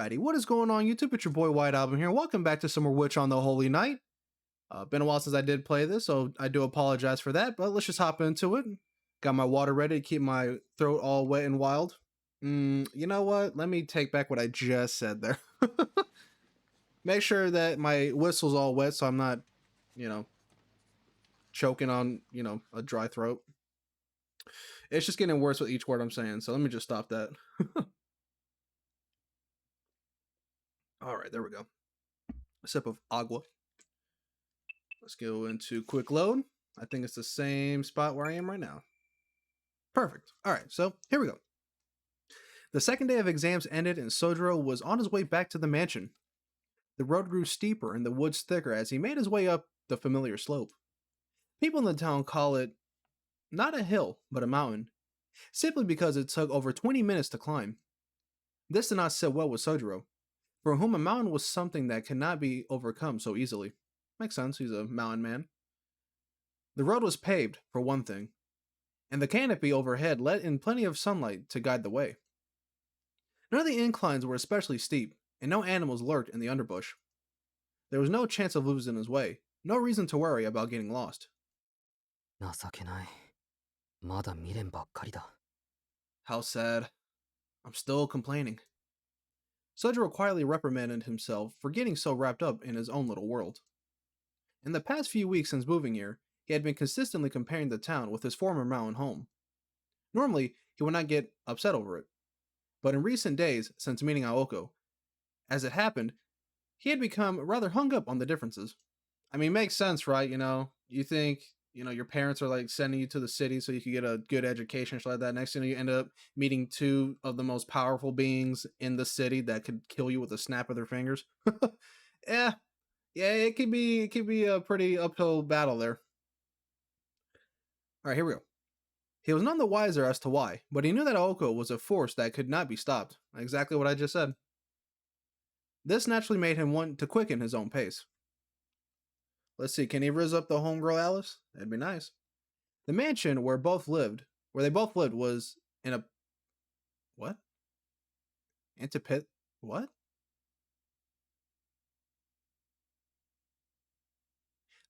Alrighty, what is going on YouTube? It's your boy White Album here. Welcome back to some more Witch on the Holy Night. Been a while since I did play this, so I do apologize for that, but let's just hop into it. Got my water ready to keep my throat all wet and wild. You know what? Let me take back what I just said there. Make sure that my whistle's all wet so I'm not, choking on, a dry throat. It's just getting worse with each word I'm saying, so let me just stop that. Alright, there we go. A sip of agua. Let's go into quick load. I think it's the same spot where I am right now. Perfect. Alright, so here we go. The second day of exams ended and Sojiro was on his way back to the mansion. The road grew steeper and the woods thicker as he made his way up the familiar slope. People in the town call it not a hill, but a mountain, simply because it took over 20 minutes to climb. This did not sit well with Sojiro, for whom a mountain was something that cannot be overcome so easily. Makes sense, he's a mountain man. The road was paved, for one thing, and the canopy overhead let in plenty of sunlight to guide the way. None of the inclines were especially steep, and no animals lurked in the underbush. There was no chance of losing his way, no reason to worry about getting lost. 情けない。まだ未練ばっかりだ。 How sad. I'm still complaining. Sojiro quietly reprimanded himself for getting so wrapped up in his own little world. In the past few weeks since moving here, he had been consistently comparing the town with his former mountain home. Normally, he would not get upset over it, but in recent days, since meeting Aoko, as it happened, he had become rather hung up on the differences. I mean, makes sense, right? You think, your parents are like sending you to the city so you could get a good education, shit like that. Next thing you end up meeting two of the most powerful beings in the city that could kill you with a snap of their fingers. Yeah, it could be a pretty uphill battle there. All right, here we go. He was none the wiser as to why, but he knew that Aoko was a force that could not be stopped. Exactly what I just said. This naturally made him want to quicken his own pace. Let's see, can he rizz up the homegirl Alice? That'd be nice. The mansion where they both lived was in a... What? Antipit... What?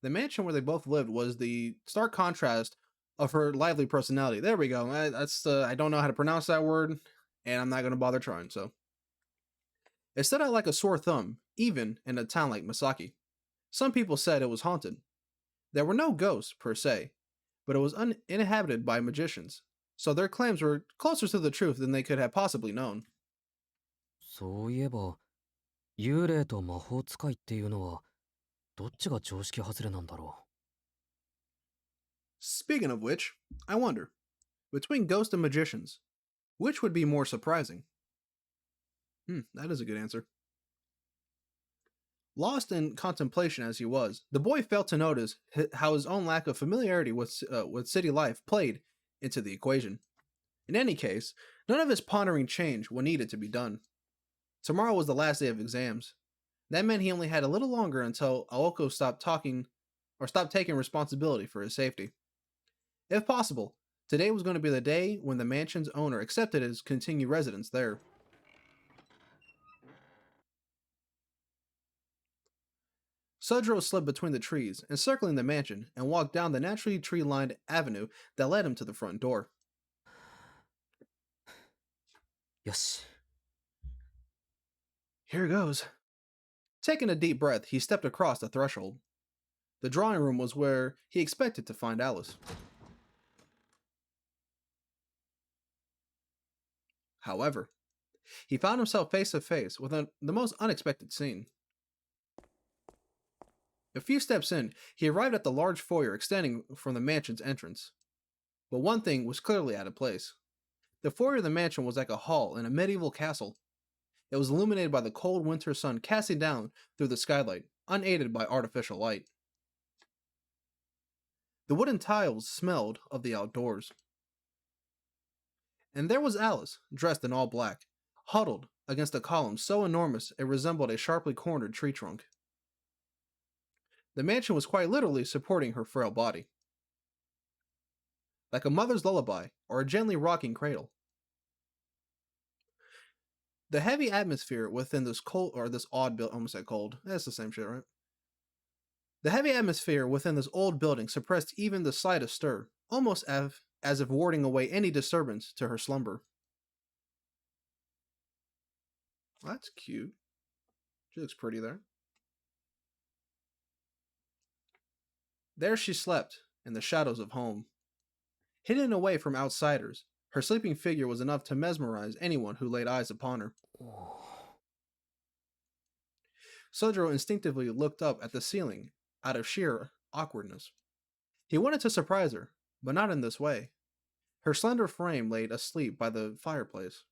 The mansion where they both lived was the stark contrast of her lively personality. There we go. I don't know how to pronounce that word, and I'm not going to bother trying, so. It stood out like a sore thumb, even in a town like Misaki. Some people said it was haunted. There were no ghosts, per se, but it was uninhabited by magicians, so their claims were closer to the truth than they could have possibly known. そういえば、幽霊と魔法使いっていうのは、どっちが常識外れなんだろう。 Speaking of which, I wonder, between ghosts and magicians, which would be more surprising? That is a good answer. Lost in contemplation as he was, the boy failed to notice how his own lack of familiarity with city life played into the equation. In any case, none of his pondering changed what needed to be done. Tomorrow was the last day of exams. That meant he only had a little longer until Aoko stopped taking responsibility for his safety. If possible, today was going to be the day when the mansion's owner accepted his continued residence there. Sojiro slipped between the trees, encircling the mansion, and walked down the naturally tree-lined avenue that led him to the front door. よし。 Here goes. Taking a deep breath, he stepped across the threshold. The drawing room was where he expected to find Alice. However, he found himself face to face with the most unexpected scene. A few steps in, he arrived at the large foyer extending from the mansion's entrance. But one thing was clearly out of place. The foyer of the mansion was like a hall in a medieval castle. It was illuminated by the cold winter sun casting down through the skylight, unaided by artificial light. The wooden tiles smelled of the outdoors. And there was Alice, dressed in all black, huddled against a column so enormous it resembled a sharply cornered tree trunk. The mansion was quite literally supporting her frail body. Like a mother's lullaby or a gently rocking cradle. The heavy atmosphere within this cold, or this odd building, almost said cold. That's the same shit, right? The heavy atmosphere within this old building suppressed even the slightest stir, almost as if warding away any disturbance to her slumber. That's cute. She looks pretty there. There she slept, in the shadows of home. Hidden away from outsiders, her sleeping figure was enough to mesmerize anyone who laid eyes upon her. Sojiro instinctively looked up at the ceiling out of sheer awkwardness. He wanted to surprise her, but not in this way. Her slender frame laid asleep by the fireplace.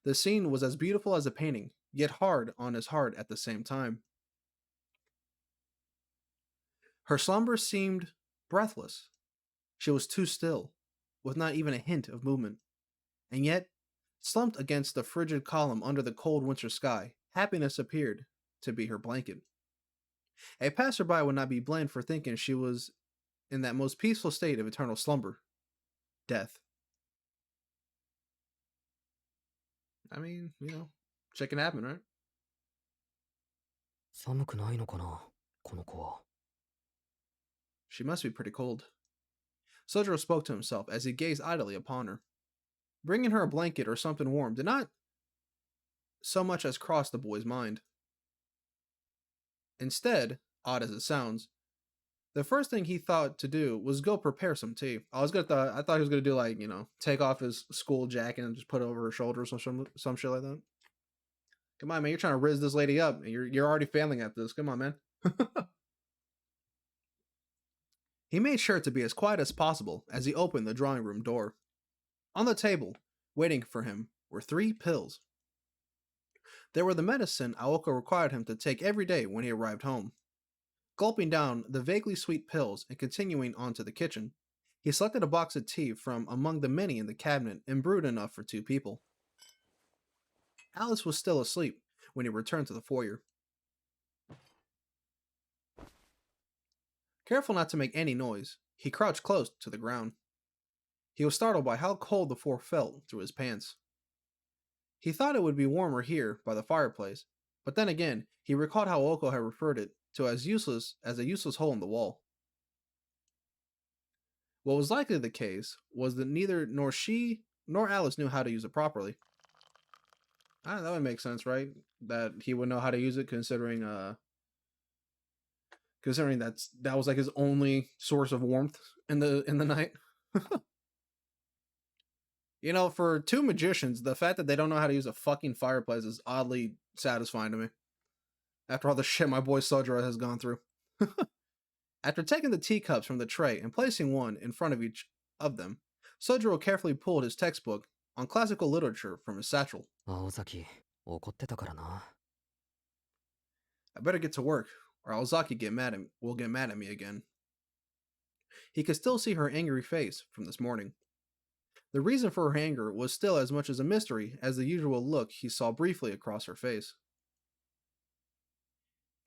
The scene was as beautiful as a painting, yet hard on his heart at the same time. Her slumber seemed breathless. She was too still, with not even a hint of movement. And yet, slumped against the frigid column under the cold winter sky, happiness appeared to be her blanket. A passerby would not be blamed for thinking she was in that most peaceful state of eternal slumber. Death. I mean, shit can happen, right? 寒くないのかな、この子は。 She must be pretty cold. Sojiro spoke to himself as he gazed idly upon her. Bringing her a blanket or something warm did not so much as cross the boy's mind. Instead, odd as it sounds, the first thing he thought to do was go prepare some tea. I thought he was gonna do like, take off his school jacket and just put it over her shoulders or some shit like that. Come on, man, you're trying to rizz this lady up. You're already failing at this. Come on, man. He made sure to be as quiet as possible as he opened the drawing room door. On the table, waiting for him, were 3 pills. They were the medicine Aoka required him to take every day when he arrived home. Gulping down the vaguely sweet pills and continuing on to the kitchen, he selected a box of tea from among the many in the cabinet and brewed enough for 2 people. Alice was still asleep when he returned to the foyer. Careful not to make any noise, he crouched close to the ground. He was startled by how cold the floor felt through his pants. He thought it would be warmer here by the fireplace, but then again, he recalled how Oko had referred it to as a useless hole in the wall. What was likely the case was that neither nor she nor Alice knew how to use it properly. That would make sense, right? That he would know how to use it, considering that was like his only source of warmth in the night. For 2 magicians, the fact that they don't know how to use a fucking fireplace is oddly satisfying to me. After all the shit my boy Sojiro has gone through. After taking the teacups from the tray and placing one in front of each of them, Sojiro carefully pulled his textbook on classical literature from his satchel. 青崎、怒ってたからな。 I better get to work, or Aozaki will get mad at me again. He could still see her angry face from this morning. The reason for her anger was still as much as a mystery as the usual look he saw briefly across her face.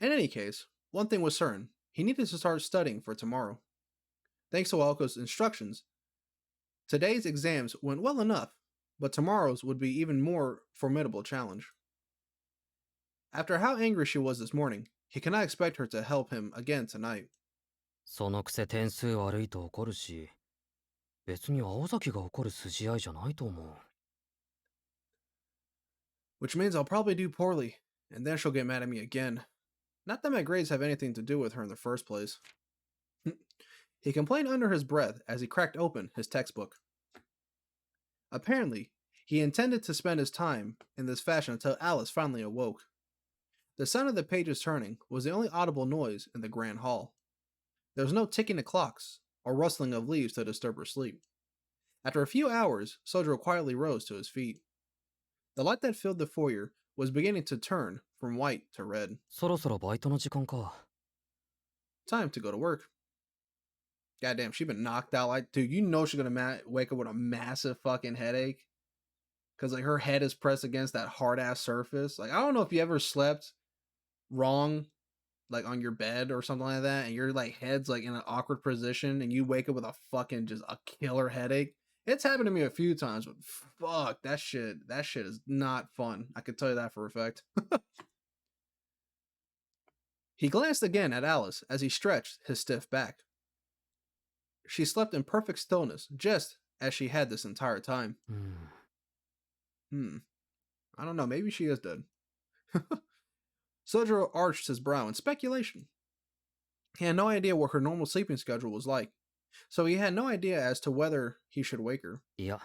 In any case, one thing was certain. He needed to start studying for tomorrow. Thanks to Aoko's instructions, today's exams went well enough, but tomorrow's would be even more formidable challenge. After how angry she was this morning, he cannot expect her to help him again tonight. そのくせ点数悪いと怒るし、別に青崎が怒る筋合いじゃないと思う。 Which means I'll probably do poorly, and then she'll get mad at me again. Not that my grades have anything to do with her in the first place. He complained under his breath as he cracked open his textbook. Apparently, he intended to spend his time in this fashion until Alice finally awoke. The sound of the pages turning was the only audible noise in the grand hall. There was no ticking of clocks or rustling of leaves to disturb her sleep. After a few hours, Sojiro quietly rose to his feet. The light that filled the foyer was beginning to turn from white to red. そろそろバイトの時間か。 Time to go to work. Goddamn, she been knocked out. Like, dude, she's gonna wake up with a massive fucking headache. Because, like, her head is pressed against that hard-ass surface. Like, I don't know if you ever slept wrong, like, on your bed or something like that, and your, like, head's, like, in an awkward position, and you wake up with a fucking, just a killer headache, It's happened to me a few times, but fuck, that shit is not fun. I can tell you that for a fact. He glanced again at Alice as he stretched his stiff back. She slept in perfect stillness, just as she had this entire time. I don't know, maybe she is dead. Sojiro arched his brow in speculation. He had no idea what her normal sleeping schedule was like, so he had no idea as to whether he should wake her. いや、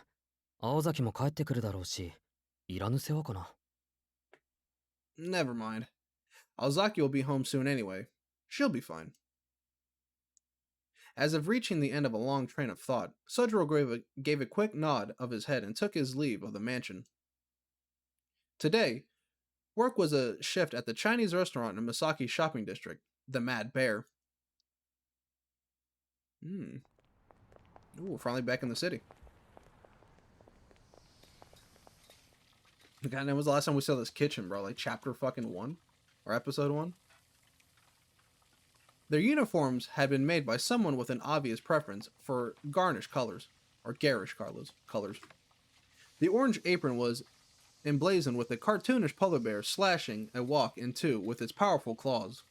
青崎も帰ってくるだろうし、いらぬ世話かな。Never mind. Aozaki will be home soon anyway. She'll be fine. As if reaching the end of a long train of thought, Sojiro gave a quick nod of his head and took his leave of the mansion. Today, work was a shift at the Chinese restaurant in Masaki's shopping district, the Mad Bear. Ooh, we're finally back in the city. God, when was the last time we saw this kitchen, bro? Like chapter fucking 1? Or episode 1? Their uniforms had been made by someone with an obvious preference for garnish colors, or garish colors. The orange apron was emblazoned with a cartoonish polar bear slashing a walk in two with its powerful claws.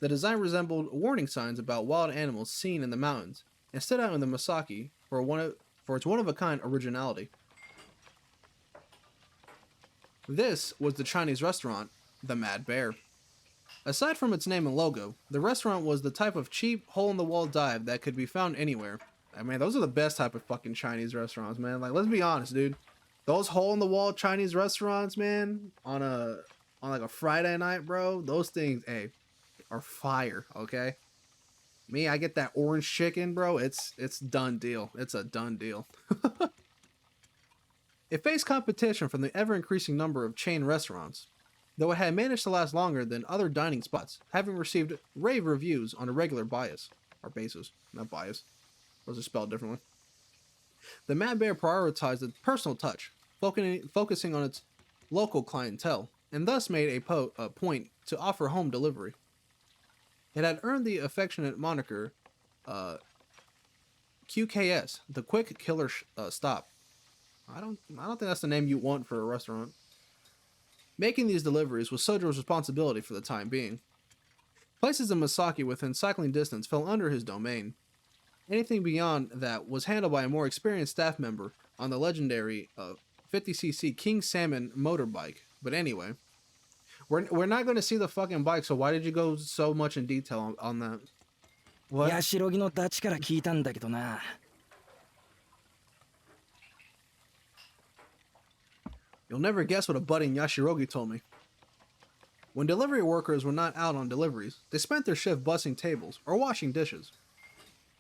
The design resembled warning signs about wild animals seen in the mountains, and stood out in the Masaki for its one-of-a-kind originality. This was the Chinese restaurant, the Mad Bear. Aside from its name and logo, the restaurant was the type of cheap, hole-in-the-wall dive that could be found anywhere. I mean, those are the best type of fucking Chinese restaurants, man. Like, let's be honest, dude. Those hole-in-the-wall Chinese restaurants, man, on like a Friday night, bro, those things, hey, are fire, okay? Me, I get that orange chicken, bro. It's done deal. It's a done deal. It faced competition from the ever-increasing number of chain restaurants, though it had managed to last longer than other dining spots, having received rave reviews on a regular basis. Not bias. Those are spelled differently. The Mad Bear prioritized the personal touch, focusing on its local clientele, and thus made a point to offer home delivery. It had earned the affectionate moniker QKS, the Quick Killer Stop. I don't think that's the name you want for a restaurant. Making these deliveries was Sojiro's responsibility for the time being. Places in Masaki within cycling distance fell under his domain. Anything beyond that was handled by a more experienced staff member on the legendary 50cc King Salmon motorbike. But anyway, we're not going to see the fucking bike, so why did you go so much in detail on that? What? ヤシロギのダチから聞いたんだけどな。You'll never guess what a budding Yashirogi told me. When delivery workers were not out on deliveries, they spent their shift bussing tables or washing dishes.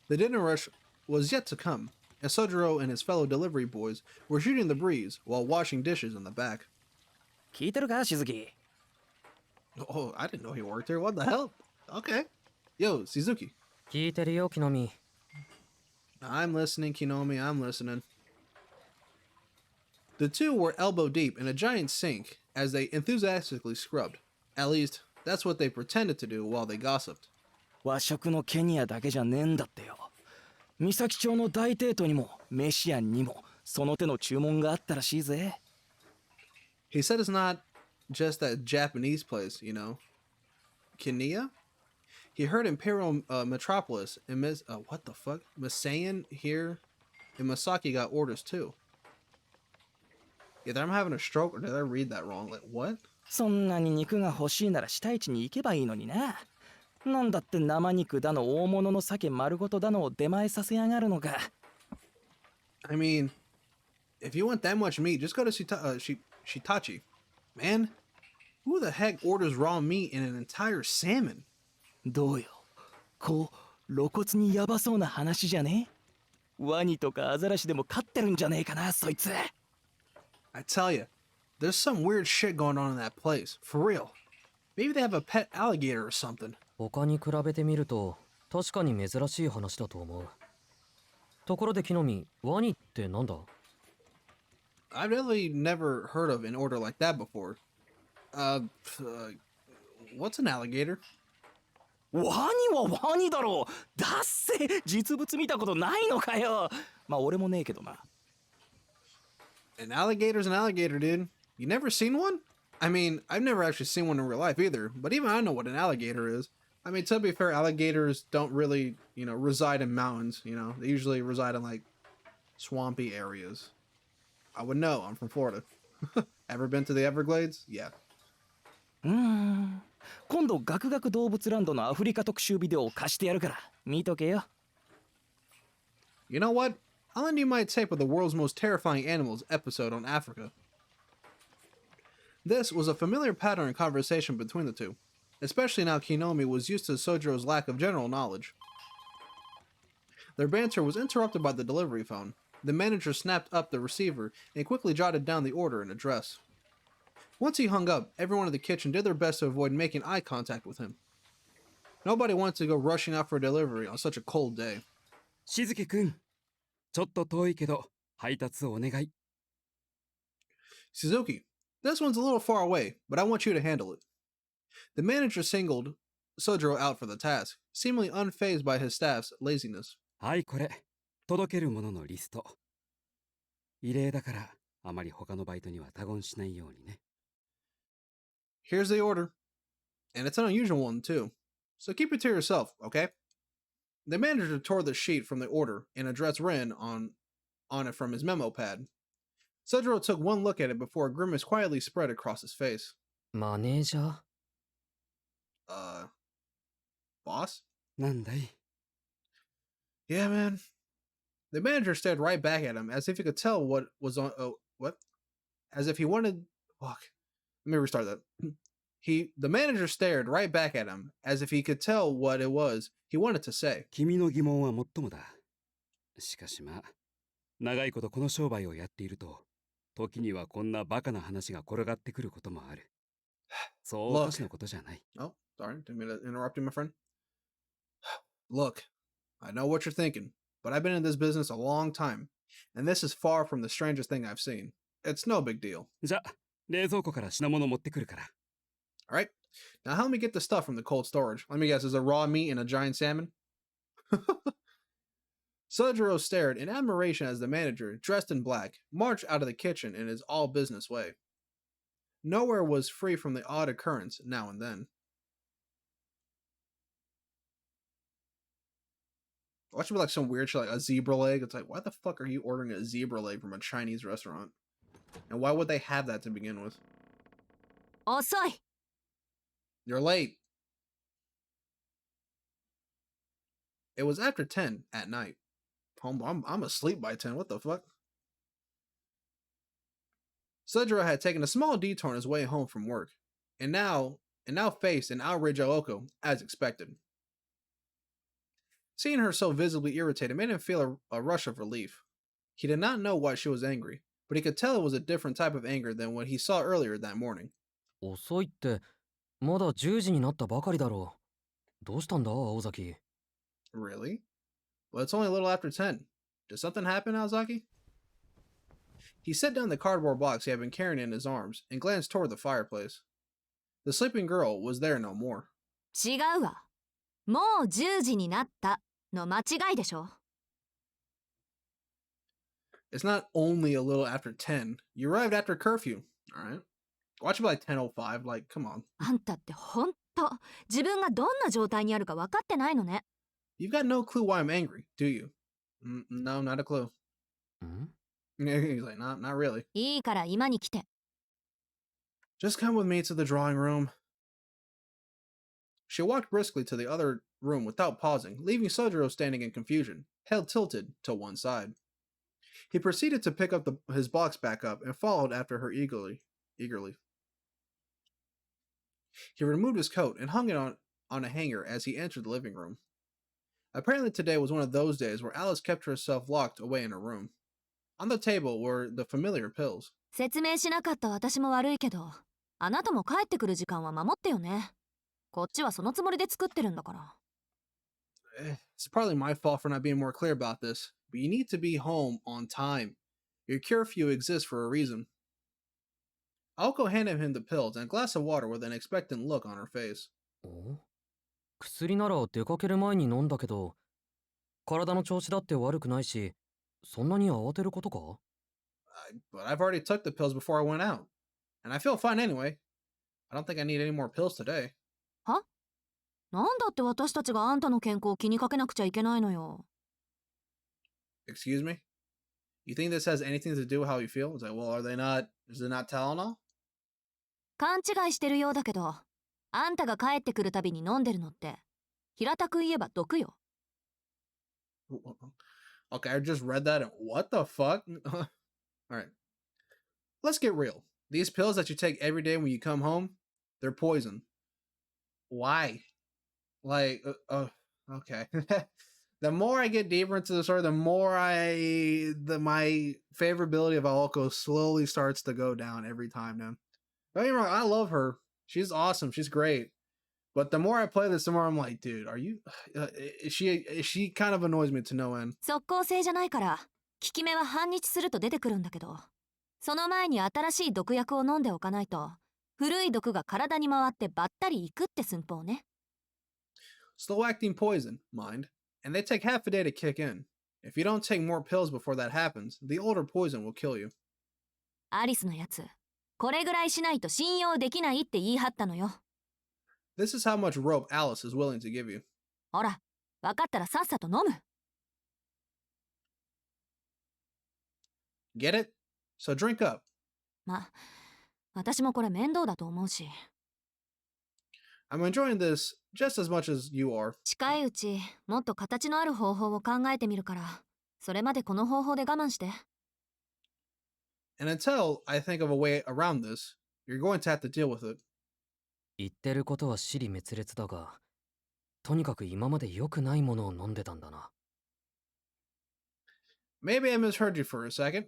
The dinner rush was yet to come, and Sojiro and his fellow delivery boys were shooting the breeze while washing dishes in the back. 聞いてるか、しずき。 Oh, I didn't know he worked here. What the hell? Okay. Yo, Shizuki. 聞いてるよ、木の実。I'm listening, Kinomi. I'm listening. The two were elbow deep in a giant sink as they enthusiastically scrubbed. At least, that's what they pretended to do while they gossiped. 和食のケニアだけじゃねえんだってよ。三崎町の大帝都にもメシアンにもその手の注文があったらしいぜ。 He said it's not just that Japanese place, you know. Kenya? He heard Imperial Metropolis and what the fuck? Masayan here in Masaki got orders too. Either I'm having a stroke or did I read that wrong? Like, what? そんなに肉が欲しいなら下市に行けばいいのにな。なんだって生肉だの大物の鮭丸ごとだのを出前させやがるのか。I mean, if you want that much meat, just go to Shitachi. Man, who the heck orders raw meat in an entire salmon? どうよ。こう露骨にヤバそうな話じゃね？ワニとかアザラシでも飼ってるんじゃねえかな、そいつ。 I tell you, there's some weird shit going on in that place. For real. Maybe they have a pet alligator or something. 他に比べてみると確かに珍しい話だと思う。ところで木の実、ワニってなんだ？ I've really never heard of an order like that before. What's an alligator? ワニはワニだろう。だっせ、実物見たことないのかよ。まあ俺もねえけどな。An alligator's an alligator, dude. You never seen one? I mean, I've never actually seen one in real life either, but even I know what an alligator is. I mean, to be fair, alligators don't really, reside in mountains, They usually reside in, like, swampy areas. I would know. I'm from Florida. Ever been to the Everglades? Yeah. 今度ガクガク動物ランドのアフリカ特集ビデオを貸してやるから見とけよ。You know what? I'll lend you my tape of the world's most terrifying animals episode on Africa. This was a familiar pattern in conversation between the two, especially now Kinomi was used to Sojiro's lack of general knowledge. Their banter was interrupted by the delivery phone. The manager snapped up the receiver and quickly jotted down the order and address. Once he hung up, everyone in the kitchen did their best to avoid making eye contact with him. Nobody wanted to go rushing out for delivery on such a cold day. しずきくん、ちょっと遠いけど配達をお願い。Suzuki, this one's a little far away, but I want you to handle it. The manager singled Sojiro out for the task, seemingly unfazed by his staff's laziness. はい、これ届けるもののリスト。異例だからあまり他のバイトには他言しないようにね。Here's the order. And it's an unusual one, too. So keep it to yourself, okay? The manager tore the sheet from the order and addressed Rin on it from his memo pad. Sojiro took one look at it before a grimace quietly spread across his face. マネージャー Boss? なんだい？ Yeah, man. The manager stared right back at him as if he could tell what was on. What? As if he wanted. Fuck. Let me restart that. The manager stared right back at him as if he could tell what it was he wanted to say. 君の疑問はもっともだ。しかしまあ、長いことこの商売をやっていると、時にはこんなバカな話が転がってくることもある。そうおかしなことじゃない。Oh, sorry. Didn't mean to interrupt you, my friend. Look, I know what you're thinking, but I've been in this business a long time, and this is far from the strangest thing I've seen. It's no big deal. じゃ、冷蔵庫から品物持ってくるから。All right? Now help me get the stuff from the cold storage. Let me guess, is it raw meat and a giant salmon? Sojiro stared in admiration as the manager, dressed in black, marched out of the kitchen in his all-business way. Nowhere was free from the odd occurrence now and then. Watch me like some weird shit like a zebra leg. It's like, why the fuck are you ordering a zebra leg from a Chinese restaurant? And why would they have that to begin with? 遅い。 You're late. It was after 10 at night. I'm asleep by 10. What the fuck? Sojiro had taken a small detour on his way home from work, and now faced an outraged Aoko, as expected. Seeing her so visibly irritated made him feel a rush of relief. He did not know why she was angry, but he could tell it was a different type of anger than what he saw earlier that morning. 遅いってまだ10時になったばかりだろう。どうしたんだ青崎。 Really? Well, it's only a little after 10. Did something happen, Aozaki? He set down the cardboard box he had been carrying in his arms and glanced toward the fireplace. The sleeping girl was there no more. 違うわ。もう10時になったの間違いでしょ。 It's not only a little after 10. You arrived after curfew. Alright. Watch it be like 10:05. Like, come on. あんたってほんと自分がどんな状態にあるか分かってないのね。 You've got no clue why I'm angry, do you? No, not a clue. ん He's like, not really. いいから今に来て。 Just come with me to the drawing room. She walked briskly to the other room without pausing, leaving Sojiro standing in confusion, head tilted to one side. He proceeded to pick up his box back up and followed after her eagerly. He removed his coat and hung it on a hanger as he entered the living room. Apparently today was one of those days where Alice kept herself locked away in her room. On the table were the familiar pills. 説明しなかった私も悪いけど、あなたも帰ってくる時間は守ってよね。こっちはそのつもりで作ってるんだから。 It's probably my fault for not being more clear about this, but you need to be home on time. Your curfew exists for a reason. Aoko handed him the pills and a glass of water with an expectant look on her face. お薬なら出かける前に飲んだけど、体の調子だって悪くないし、そんなに慌てることか？ But I've already took the pills before I went out. And I feel fine anyway. I don't think I need any more pills today. は？なんだって私たちがあんたの健康を気にかけなくちゃいけないのよ。Excuse me? You think this has anything to do with how you feel? It's like, well, is it not Tylenol? 勘違いしてるようだけど、あんたが帰ってくるたびに飲んでるのって、平たく言えば毒よ。Okay, I just read that and what the fuck? Alright. Let's get real. These pills that you take every day when you come home, they're poison. Why? Like, okay. The more I get deeper into the story, the more my favorability of Aoko slowly starts to go down every time now. Don't get me wrong, I love her. She's awesome. She's great. But the more I play this, the more I'm like, dude, are you... she kind of annoys me to no end. 即効性じゃないから、効き目は半日すると出てくるんだけど、その前に新しい毒薬を飲んでおかないと、古い毒が体に回ってばったりいくって寸法ね。Slow-acting poison, mind. And they take half a day to kick in. If you don't take more pills before that happens, the older poison will kill you. アリスのやつ、これぐらいしないと信用できないって言い張ったのよ。This is how much rope Alice is willing to give you. ほら、分かったらさっさと飲む。Get it? So drink up. ま、私もこれ面倒だと思うし。I'm enjoying this just as much as you are. 近いうち、もっと形のある方法を考えてみるから、それまでこの方法で我慢して。And until I think of a way around this, you're going to have to deal with it. 言ってることは支離滅裂だが、とにかく今まで良くないものを飲んでたんだな。Maybe I misheard you for a second.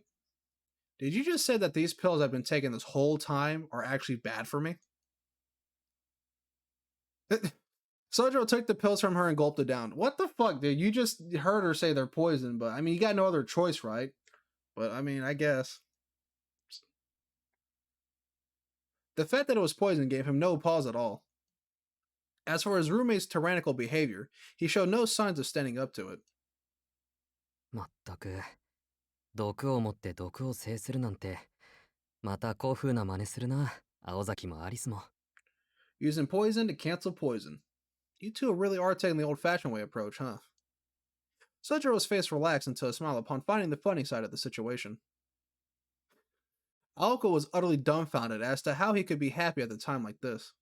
Did you just say that these pills I've been taking this whole time are actually bad for me? Sojiro took the pills from her and gulped it down. What the fuck, dude? You just heard her say they're poison, but I mean, you got no other choice, right? But I mean, I guess. The fact that it was poison gave him no pause at all. As for his roommate's tyrannical behavior, he showed no signs of standing up to it. まったく、毒を持って毒を制するなんて、また古風な真似するな、青崎もアリスも。Using poison to cancel poison. You two really are taking the old-fashioned way approach, huh? Sojiro's face relaxed into a smile upon finding the funny side of the situation. Aoko was utterly dumbfounded as to how he could be happy at a time like this.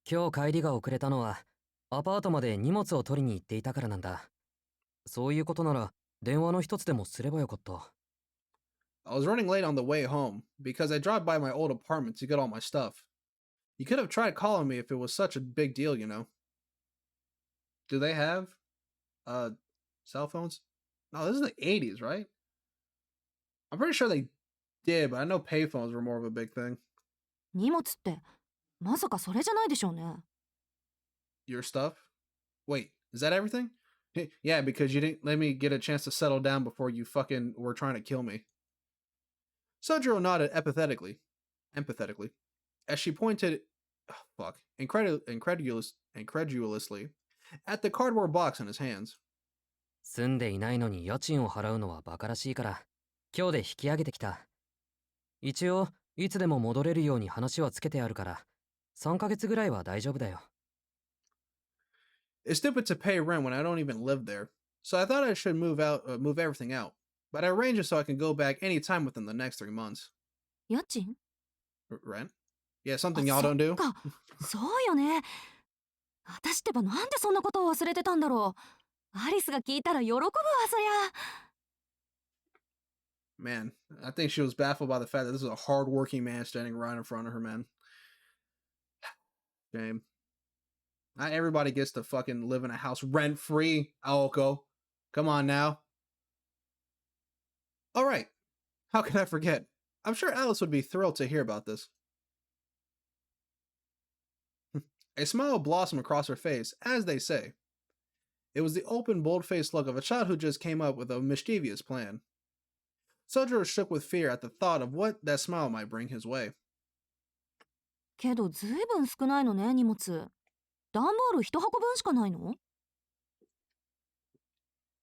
今日帰りが遅れたのは、アパートまで荷物を取りに行っていたからなんだ。そういうことなら、電話の一つでもすればよかった。I was running late on the way home because I dropped by my old apartment to get all my stuff. You could have tried calling me if it was such a big deal, you know. Do they have cell phones? No, this is the 80s, right? I'm pretty sure they did, but I know payphones were more of a big thing. 荷物って、まさかそれじゃないでしょうね。Your stuff? Wait, is that everything? Yeah, because you didn't let me get a chance to settle down before you fucking were trying to kill me. Sojiro nodded empathetically, as she pointed, incredulously, at the cardboard box in his hands. 住んでいないのに家賃を払うのはバカらしいから、今日で引き上げてきた。一応、いつでも戻れるように話はつけてあるから、3ヶ月ぐらいは大丈夫だよ。It's stupid to pay rent when I don't even live there, so I thought I should move everything out. But I arranged it so I can go back anytime within the next 3 months. 家賃？ Rent? Yeah, something y'all don't do? そっか、そうよね。私ってばなんでそんなことを忘れてたんだろう。アリスが聞いたら喜ぶわ、そりゃ。Man, I think she was baffled by the fact that this is a hard-working man standing right in front of her, man. Shame. Not everybody gets to fucking live in a house rent-free, Aoko. Come on now. All right. How can I forget? I'm sure Alice would be thrilled to hear about this. A smile blossomed across her face, as they say. It was the open, bold-faced look of a child who just came up with a mischievous plan. Sojiro shook with fear at the thought of what that smile might bring his way. けどずいぶん少ないのね、荷物。段ボール一箱分しかないの？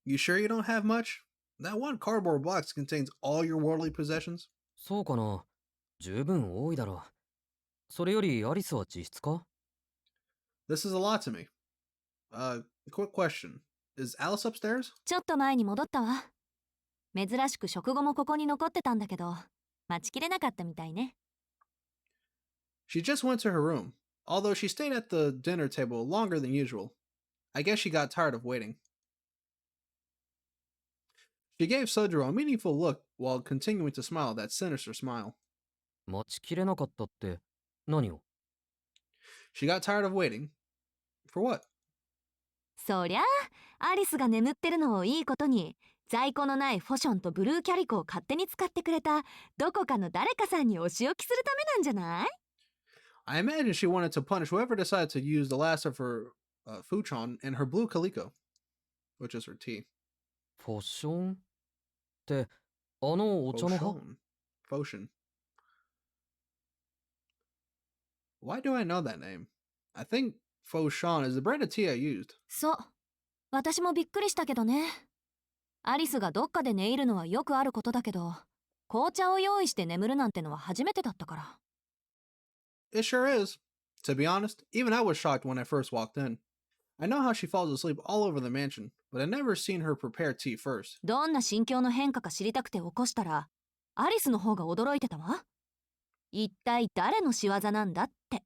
You sure you don't have much? That one cardboard box contains all your worldly possessions. そうかな。十分多いだろう。それよりアリスは自室か？ This is a lot to me. Quick question. Is Alice upstairs? ちょっと前に戻ったわ。珍しく食後もここに残ってたんだけど、待ちきれなかったみたいね。She just went to her room, although she stayed at the dinner table longer than usual. I guess she got tired of waiting. She gave Sojiro a meaningful look while continuing to smile that sinister smile. 待ちきれなかったって何を？ She got tired of waiting. For what? そりゃあ、アリスが眠ってるのをいいことに、在庫のないフォションとブルーキャリコを勝手に使ってくれたどこかの誰かさんにお仕置きするためなんじゃない？ I imagine she wanted to punish whoever decided to use the last of her fuchon and her blue calico, which is her tea. フォッションってあのお茶の葉？ Foshin. Why do I know that name? I think Foshan is the brand of tea I used. そう。私もびっくりしたけどね。アリスがどっかで寝入るのはよくあることだけど、紅茶を用意して眠るなんてのは初めてだったから。It sure is. To be honest, even I was shocked when I first walked in. I know how she falls asleep all over the mansion, but I've never seen her prepare tea first. どんな心境の変化か知りたくて起こしたら、アリスの方が驚いてたわ。一体誰の仕業なんだって。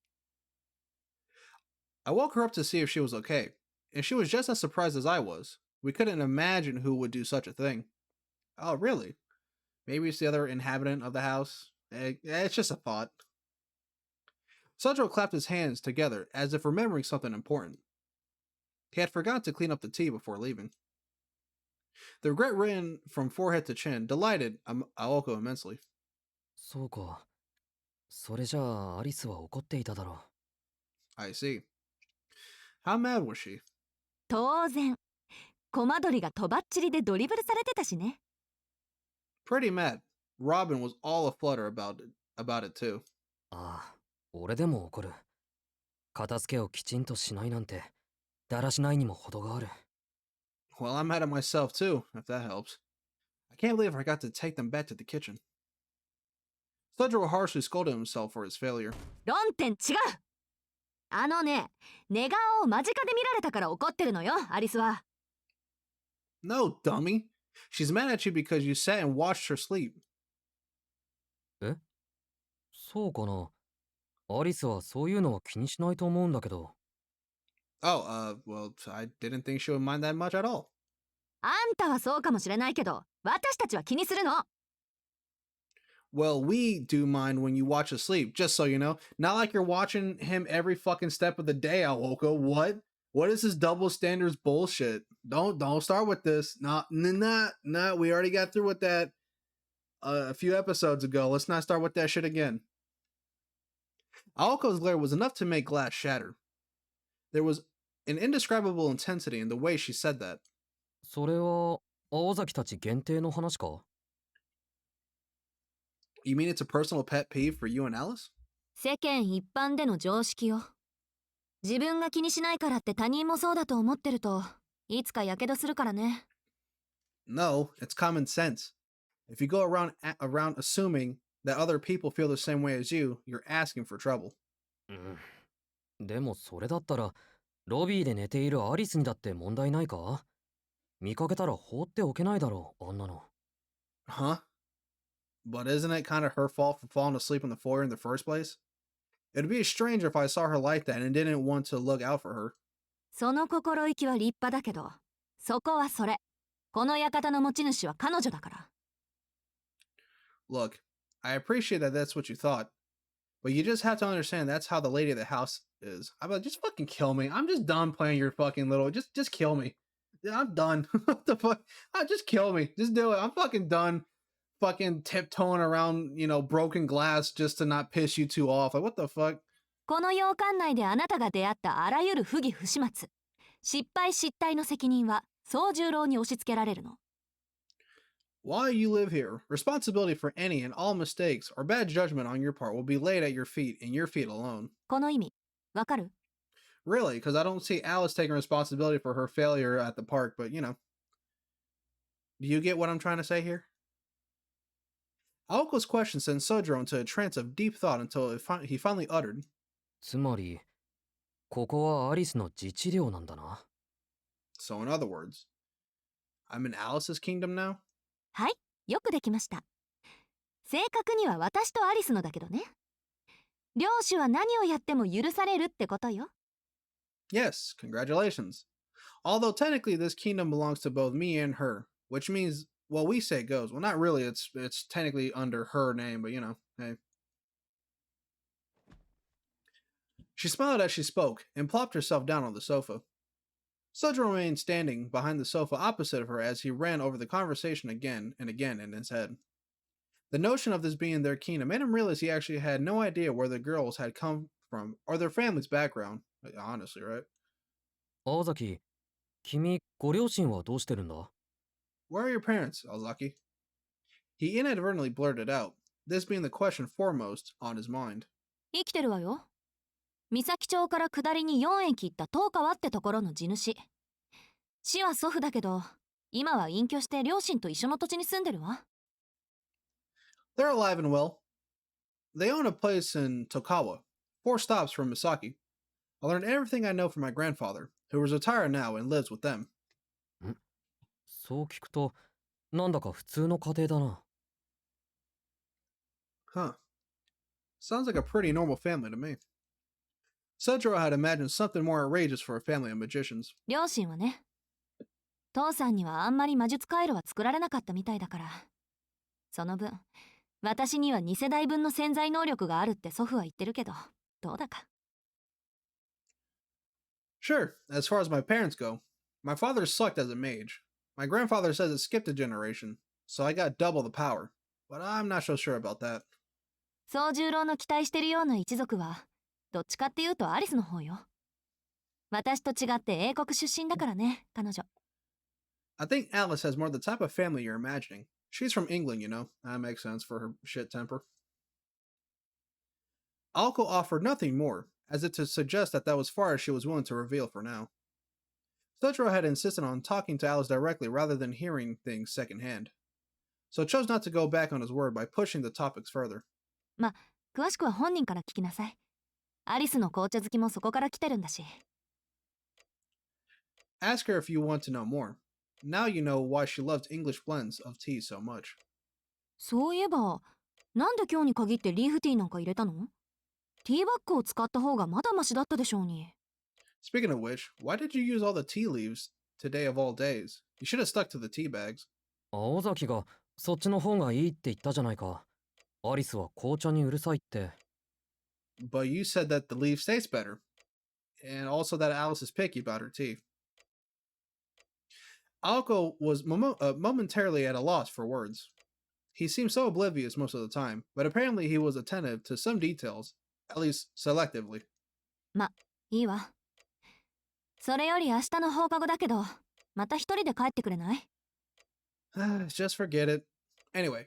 I woke her up to see if she was okay, and she was just as surprised as I was. We couldn't imagine who would do such a thing. Oh, really? Maybe it's the other inhabitant of the house? It's just a thought. Sojiro clapped his hands together as if remembering something important. He had forgotten to clean up the tea before leaving. The regret ran from forehead to chin, delighted Aoko immensely. そうか。それじゃあアリスは怒っていただろ I see. How mad was she? 当然。コマドリがとばっちりでドリブルされてたしね。Pretty mad. Robin was all aflutter about it too. う。ああ、俺でも怒る。片付けをきちんとしないなんて、だらしないにも程がある。Well, I'm mad at myself too, if that helps. I can't believe I forgot to take them back to the kitchen. Sojiro harshly scolded himself for his failure. 論点違う。あのね、寝顔を間近で見られたから怒ってるのよ、アリスは。No, dummy. She's mad at you because you sat and watched her sleep. え？そうかな。アリスはそういうのは気にしないと思うんだけど。Oh, well, I didn't think she would mind that much at all. あんたはそうかもしれないけど、私たちは気にするの。Well, we do mind when you watch us sleep, just so you know. Not like you're watching him every fucking step of the day, Aoko. What? What is this double standards bullshit? Don't start with this. Nah. We already got through with that a few episodes ago. Let's not start with that shit again. Aoko's glare was enough to make glass shatter. There was an indescribable intensity in the way she said that. それは青崎たち限定の話か？ You mean it's a personal pet peeve for you and Alice? 世間一般での常識よ。自分が気にしないからって他人もそうだと思ってると、いつかやけどするからね。No, it's common sense. If you go around assuming that other people feel the same way as you, you're asking for trouble. でもそれだったら、ロビーで寝ているアリスにだって問題ないか？見かけたら放っておけないだろう、あんなの。Huh? But isn't it kind of her fault for falling asleep in the foyer in the first place? It'd be strange if I saw her like that and didn't want to look out for her. その心意気は立派だけど、そこはそれ。この館の持ち主は彼女だから。Look, I appreciate that that's what you thought, but you just have to understand that's how the lady of the house is. I'm like, just fucking kill me. I'm just done playing your fucking little. Just kill me. Yeah, I'm done. What the fuck? Just kill me. Just do it. I'm fucking done. Fucking tiptoeing around, broken glass just to not piss you two off. Like, what the fuck? この洋館内であなたが出会ったあらゆる不義不始末、失敗失態の責任は宗十郎に押し付けられるの。While you live here, responsibility for any and all mistakes or bad judgment on your part will be laid at your feet and your feet alone. この意味、わかる？ Really, because I don't see Alice taking responsibility for her failure at the park, but you know. Do you get what I'm trying to say here? Aoko's question sent Sojiro into a trance of deep thought until he finally uttered, つまり、ここはアリスの自治領なんだな。 so in other words, I'm in Alice's kingdom now? はい、よくできました。正確には私とアリスのだけどね。領主は何をやっても許されるってことよ。Yes, congratulations. Although technically this kingdom belongs to both me and her, which means, well, we say goes. Well, not really. It's technically under her name, but you know, hey. She smiled as she spoke and plopped herself down on the sofa. Sojiro remained standing behind the sofa opposite of her as he ran over the conversation again and again in his head. The notion of this being their kingdom made him realize he actually had no idea where the girls had come from or their family's background. Honestly, right? 青崎、君、ご両親はどうしてるんだ？ Where are your parents, Ozaki? He inadvertently blurted out, this being the question foremost on his mind. 生きてるわよ。三崎町から下りに4駅行った東川ってところの地主。死は祖父だけど、今は隠居して両親と一緒の土地に住んでるわ。They're alive and well. They own a place in Tokawa, 4 stops from Misaki. I learned everything I know from my grandfather, who is retired now and lives with them. そう聞くと、なんだか普通の家庭だな。Huh. Sounds like a pretty normal family to me. Sojiro had imagined something more outrageous for a family of magicians. 両親はね。父さんにはあんまり魔術回路は作られなかったみたいだから。その分、私には2世代分の潜在能力があるって祖父は言ってるけど、どうだか。Sure, as far as my parents go, my father sucked as a mage. My grandfather says it skipped a generation, so I got double the power. But I'm not so sure about that. 宗十郎の期待してるような一族は、どっちかっていうとアリスの方よ。私と違って英国出身だからね、彼女。I think Alice has more the type of family you're imagining. She's from England, you know. That makes sense for her shit temper. Aoko offered nothing more, as if to suggest that was far as she was willing to reveal for now. Sojiro had insisted on talking to Alice directly rather than hearing things secondhand, so chose not to go back on his word by pushing the topics further. ま、詳しくは本人から聞きなさい。アリスの紅茶好きもそこから来てるんだし。Ask her if you want to know more. Now you know why she loves English blends of tea so much. そういえば、なんで今日に限ってリーフティーなんか入れたの？ティーバッグを使った方がまだマシだったでしょうに。Speaking of which, why did you use all the tea leaves today of all days? You should have stuck to the tea bags. 青崎がそっちの方がいいって言ったじゃないか。アリスは紅茶にうるさいって。But you said that the leaves taste better. And also that Alice is picky about her tea. Aoko was momentarily at a loss for words. He seemed so oblivious most of the time, but apparently he was attentive to some details, at least selectively. ま、いいわ。それより明日の放課後だけど、また一人で帰ってくれない？ Just forget it. Anyway,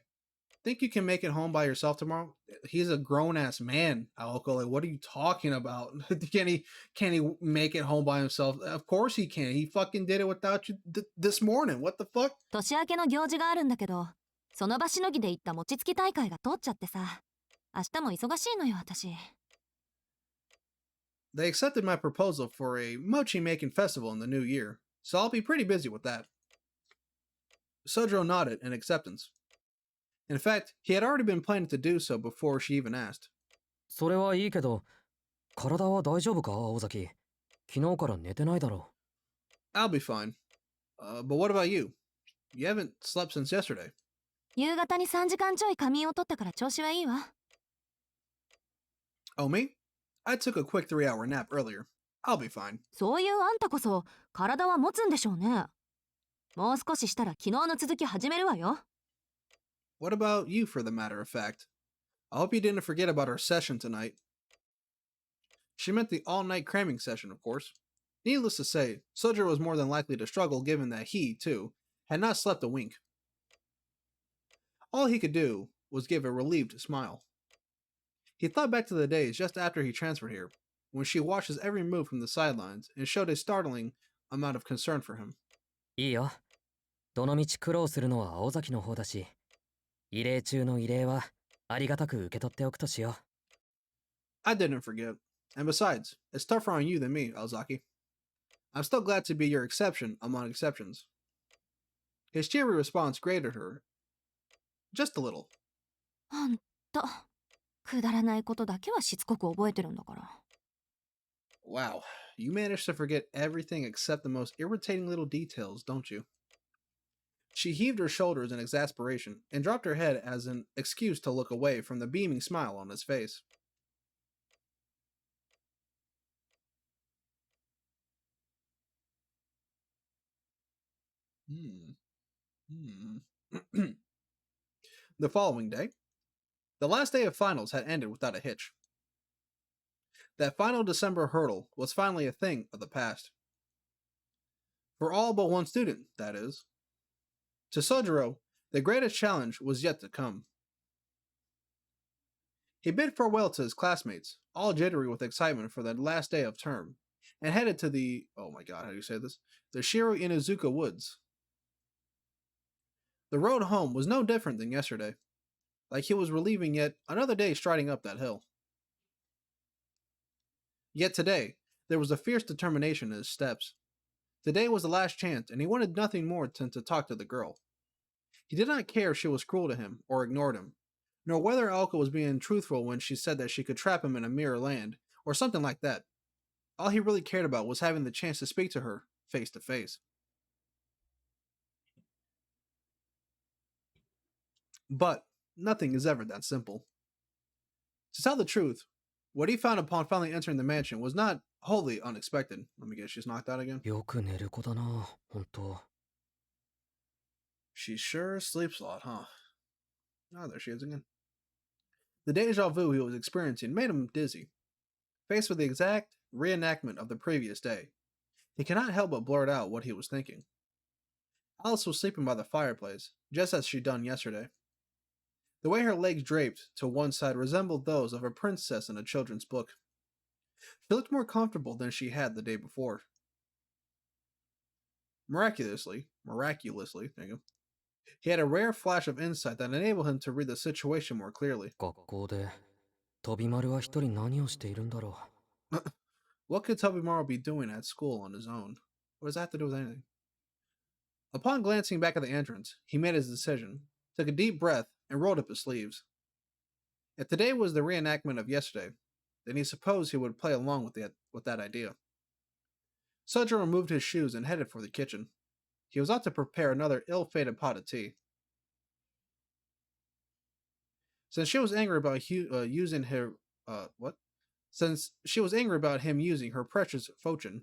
think you can make it home by yourself tomorrow? He's a grown-ass man, Aoko. Like, what are you talking about? Can he make it home by himself? Of course he can. He fucking did it without you this morning. What the fuck? 年明けの行事があるんだけど、その場しのぎで行った餅つき大会が通っちゃってさ。明日も忙しいのよ、私。They accepted my proposal for a mochi-making festival in the new year, so I'll be pretty busy with that. Sojiro nodded in acceptance. In fact, he had already been planning to do so before she even asked. それはいいけど、体は大丈夫か、青崎。昨日から寝てないだろ。I'll be fine. But what about you? You haven't slept since yesterday. 夕方に3時間ちょい仮眠を取ったから調子はいいわ。Oh, me? I took a quick 3-hour nap earlier. I'll be fine. そういうあんたこそ、体は持つんでしょうね。もう少ししたら昨日の続き始めるわよ。What about you, for the matter of fact? I hope you didn't forget about our session tonight. She meant the all-night cramming session, of course. Needless to say, Sojiro was more than likely to struggle given that he, too, had not slept a wink. All he could do was give a relieved smile. He thought back to the days just after he transferred here, when she watched his every move from the sidelines and showed a startling amount of concern for him. いいよ。どのみち苦労するのは青崎の方だし、異例中の異例はありがたく受け取っておくとしよう。I didn't forget. And besides, it's tougher on you than me, Ozaki. I'm still glad to be your exception among exceptions. His cheery response grated her just a little. ほんと、くだらないことだけはしつこく覚えてるんだから。Wow, you managed to forget everything except the most irritating little details, don't you? She heaved her shoulders in exasperation and dropped her head as an excuse to look away from the beaming smile on his face. The following day, the last day of finals had ended without a hitch. That final December hurdle was finally a thing of the past. For all but one student, that is. To Sojiro, the greatest challenge was yet to come. He bid farewell to his classmates, all jittery with excitement for the last day of term, and headed to the, oh my god, how do you say this? The Shiro Inuzuka woods. The road home was no different than yesterday, like he was relieving yet another day striding up that hill. Yet today, there was a fierce determination in his steps. Today was the last chance, and he wanted nothing more than to talk to the girl. He did not care if she was cruel to him or ignored him, nor whether Alka was being truthful when she said that she could trap him in a mirror land, or something like that. All he really cared about was having the chance to speak to her face to face. But nothing is ever that simple. To tell the truth, what he found upon finally entering the mansion was not wholly unexpected. Let me guess, she's knocked out again? よく寝る子だな、ほんと。 She sure sleeps a lot, huh? Oh, there she is again. The deja vu he was experiencing made him dizzy. Faced with the exact reenactment of the previous day, he could not help but blurt out what he was thinking. Alice was sleeping by the fireplace, just as she'd done yesterday. The way her legs draped to one side resembled those of a princess in a children's book. She looked more comfortable than she had the day before. Miraculously, thank you. He had a rare flash of insight that enabled him to read the situation more clearly. 学校で飛び丸は一人何をしているんだろう。 What could Tobimaru be doing at school on his own? What does that have to do with anything? Upon glancing back at the entrance, he made his decision, took a deep breath, and rolled up his sleeves. If today was the reenactment of yesterday, then he supposed he would play along with that idea. Sojiro removed his shoes and headed for the kitchen. He was out to prepare another ill-fated pot of tea. Since she was angry about using her Since she was angry about him using her precious fuchin,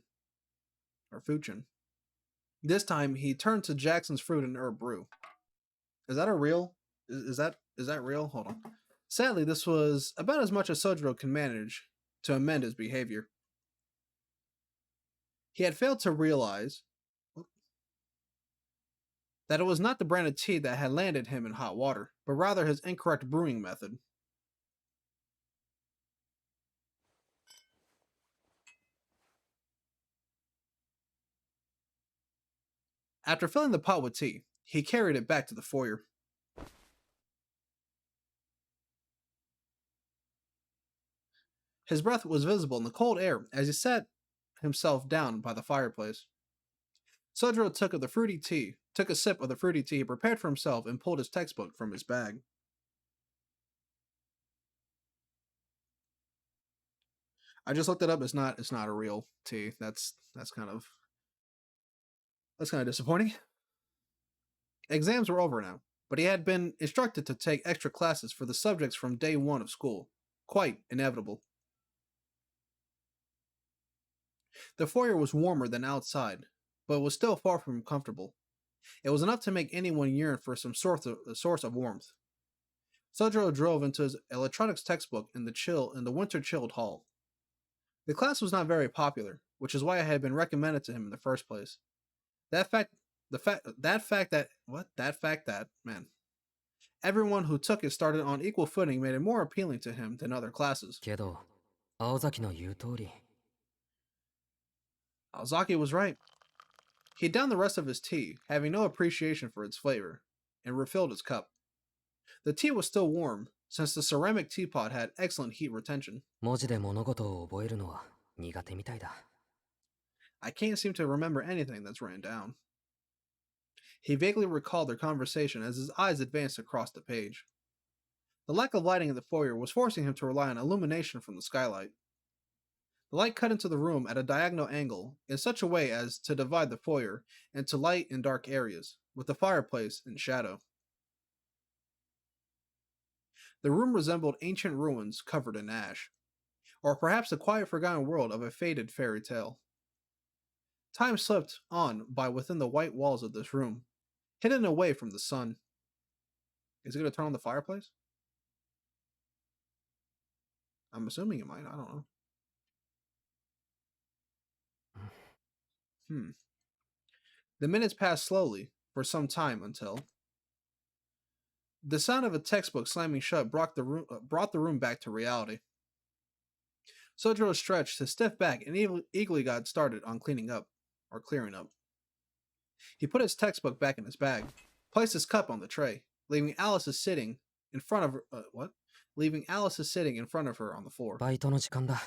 this time he turned to Jackson's fruit and herb brew. Is that a real? Is that real? Hold on. Sadly, this was about as much as Sojiro can manage to amend his behavior. He had failed to realize that it was not the brand of tea that had landed him in hot water, but rather his incorrect brewing method. After filling the pot with tea, he carried it back to the foyer. His breath was visible in the cold air as he sat himself down by the fireplace. Sojiro took a sip of the fruity tea he prepared for himself and pulled his textbook from his bag. I just looked it up. It's not a real tea. That's kind of disappointing. Exams were over now, but he had been instructed to take extra classes for the subjects from day one of school. Quite inevitable. The foyer was warmer than outside, but was still far from comfortable. It was enough to make anyone yearn for some source of warmth. Sojiro drove into his electronics textbook in the winter-chilled hall. The class was not very popular, which is why it had been recommended to him in the first place. Everyone who took it started on equal footing made it more appealing to him than other classes. けど、青崎の言う通り。 Ozaki was right. He downed the rest of his tea, having no appreciation for its flavor, and refilled his cup. The tea was still warm, since the ceramic teapot had excellent heat retention. 文字で物事を覚えるのは苦手みたいだ。 I can't seem to remember anything that's written down. He vaguely recalled their conversation as his eyes advanced across the page. The lack of lighting in the foyer was forcing him to rely on illumination from the skylight. The light cut into the room at a diagonal angle in such a way as to divide the foyer into light and dark areas, with the fireplace in shadow. The room resembled ancient ruins covered in ash, or perhaps the quiet forgotten world of a faded fairy tale. Time slipped on by within the white walls of this room, hidden away from the sun. Is it going to turn on the fireplace? I'm assuming it might. I don't know. The minutes passed slowly for some time until the sound of a textbook slamming shut brought the room back to reality. Sojiro stretched his stiff back and eagerly got started on clearing up. He put his textbook back in his bag, placed his cup on the tray, leaving Alice sitting in front of her. Leaving Alice sitting in front of her on the floor. バイトの時間だ。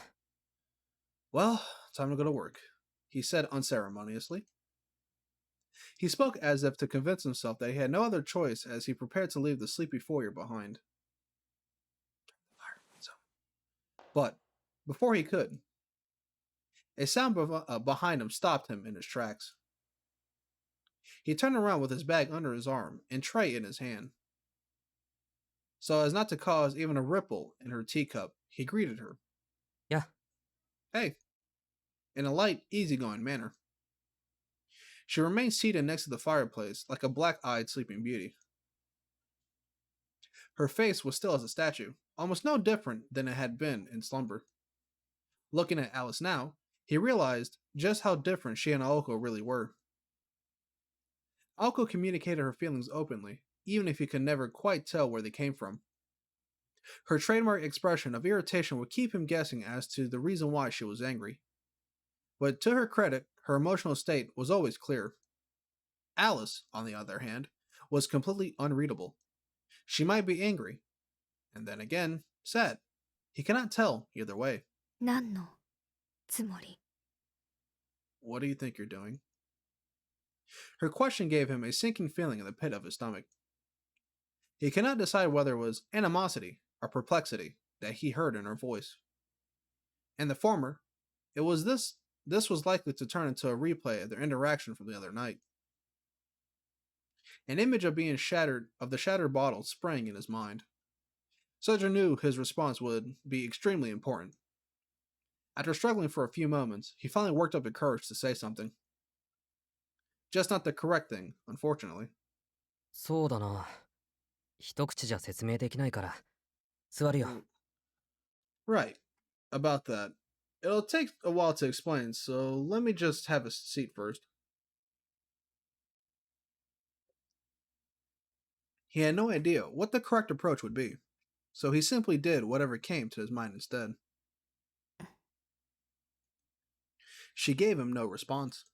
Well, time to go to work, he said unceremoniously. He spoke as if to convince himself that he had no other choice as he prepared to leave the sleepy foyer behind. But before he could, a sound behind him stopped him in his tracks. He turned around with his bag under his arm and tray in his hand. So as not to cause even a ripple in her teacup, he greeted her. Yeah. Hey, in a light, easygoing manner. She remained seated next to the fireplace like a black-eyed sleeping beauty. Her face was still as a statue, almost no different than it had been in slumber. Looking at Alice now, he realized just how different she and Aoko really were. Aoko communicated her feelings openly, even if he could never quite tell where they came from. Her trademark expression of irritation would keep him guessing as to the reason why she was angry. But to her credit, her emotional state was always clear. Alice, on the other hand, was completely unreadable. She might be angry, and then again, sad. He cannot tell either way. 何のつもり? What do you think you're doing? Her question gave him a sinking feeling in the pit of his stomach. He cannot decide whether it was animosity or perplexity that he heard in her voice. And the former, it was this was likely to turn into a replay of their interaction from the other night. An image of the shattered bottle sprang in his mind. Sojiro knew his response would be extremely important. After struggling for a few moments, he finally worked up the courage to say something. Just not the correct thing, unfortunately. そうだな。一口じゃ説明できないから。座るよ。 Right. About that. It'll take a while to explain, so let me just have a seat first. He had no idea what the correct approach would be, so he simply did whatever came to his mind instead. She gave him no response.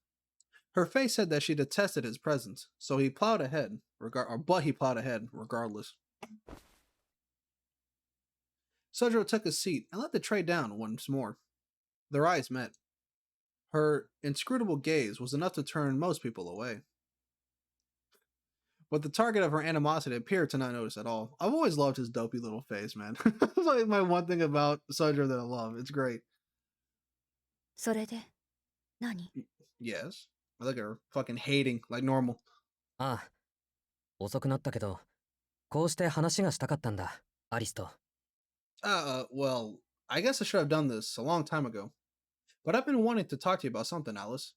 Her face said that she detested his presence, so he plowed ahead, regardless. Sojiro took a seat and let the tray down once more. Their eyes met. Her inscrutable gaze was enough to turn most people away. But the target of her animosity appeared to not notice at all. I've always loved his dopey little face, man. It's like my one thing about Sojiro that I love. It's great. それで何? Yes. I look at her fucking hating like normal. ああ。遅くなったけど、こうして話がしたかったんだ、アリスと。Well, I guess I should have done this a long time ago. But I've been wanting to talk to you about something, Alice.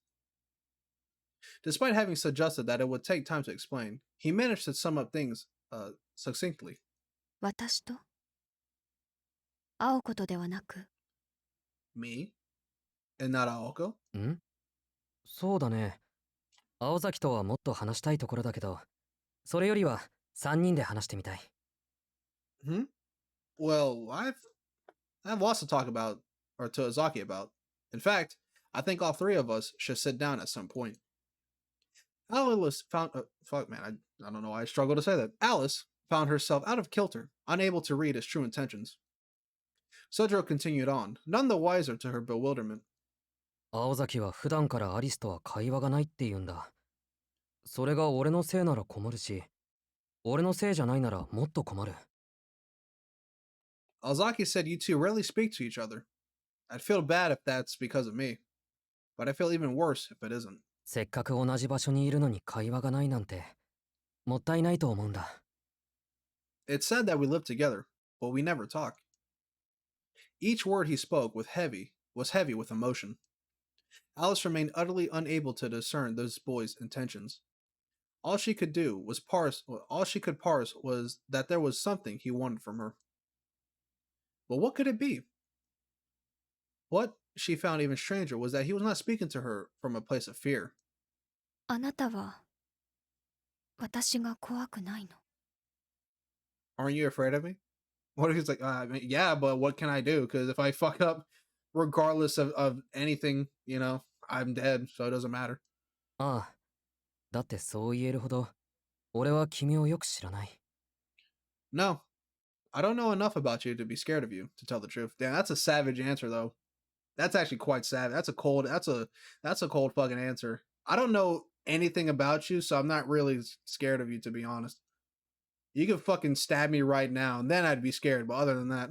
Despite having suggested that it would take time to explain, he managed to sum up things succinctly. 私と会うことではなく Me? And not Aoko? ん?そうだね。青崎とはもっと話したいところだけど、それよりは3人で話してみたい。Well, I've lots to talk about or to Ozaki about. In fact, I think all three of us should sit down at some point. Alice found fuck man, I don't know why I struggle to say that. Alice found herself out of kilter, unable to read his true intentions. Sojiro continued on, none the wiser to her bewilderment. 青崎は普段からアリスとは会話がないって言うんだ。それが俺のせいなら困るし、俺のせいじゃないならもっと困る。Ozaki said you two rarely speak to each other. I'd feel bad if that's because of me, but I feel even worse if it isn't. せっかく同じ場所にいるのに会話がないなんて、もったいないと思うんだ。It's said that we live together, but we never talk. Each word he spoke was heavy with emotion. Alice remained utterly unable to discern this boy's intentions. All she could parse was that there was something he wanted from her. But what could it be? What she found even stranger was that he was not speaking to her from a place of fear. あなたは私が怖くないの？ Aren't you afraid of me? What if he's like, I mean, yeah, but what can I do? Because if I fuck up, regardless of anything, you know, I'm dead, so it doesn't matter. ああ、だってそう言えるほど、俺は君をよく知らない。No, I don't know enough about you to be scared of you, to tell the truth. Damn, that's a savage answer, though. That's actually quite savage. That's a cold fucking answer. I don't know anything about you, so I'm not really scared of you, to be honest. You could fucking stab me right now, and then I'd be scared, but other than that.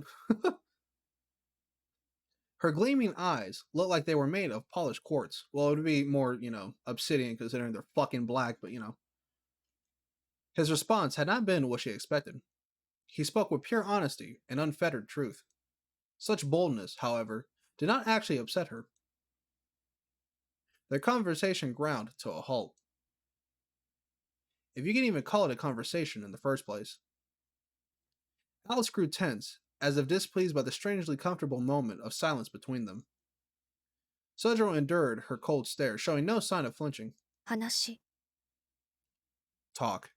Her gleaming eyes looked like they were made of polished quartz. Well, it would be more, you know, obsidian considering they're fucking black, but you know. His response had not been what she expected. He spoke with pure honesty and unfettered truth. Such boldness, however, did not actually upset her. Their conversation ground to a halt. If you can even call it a conversation in the first place. Alice grew tense, as if displeased by the strangely comfortable moment of silence between them. Sojiro endured her cold stare, showing no sign of flinching. 話。 Talk.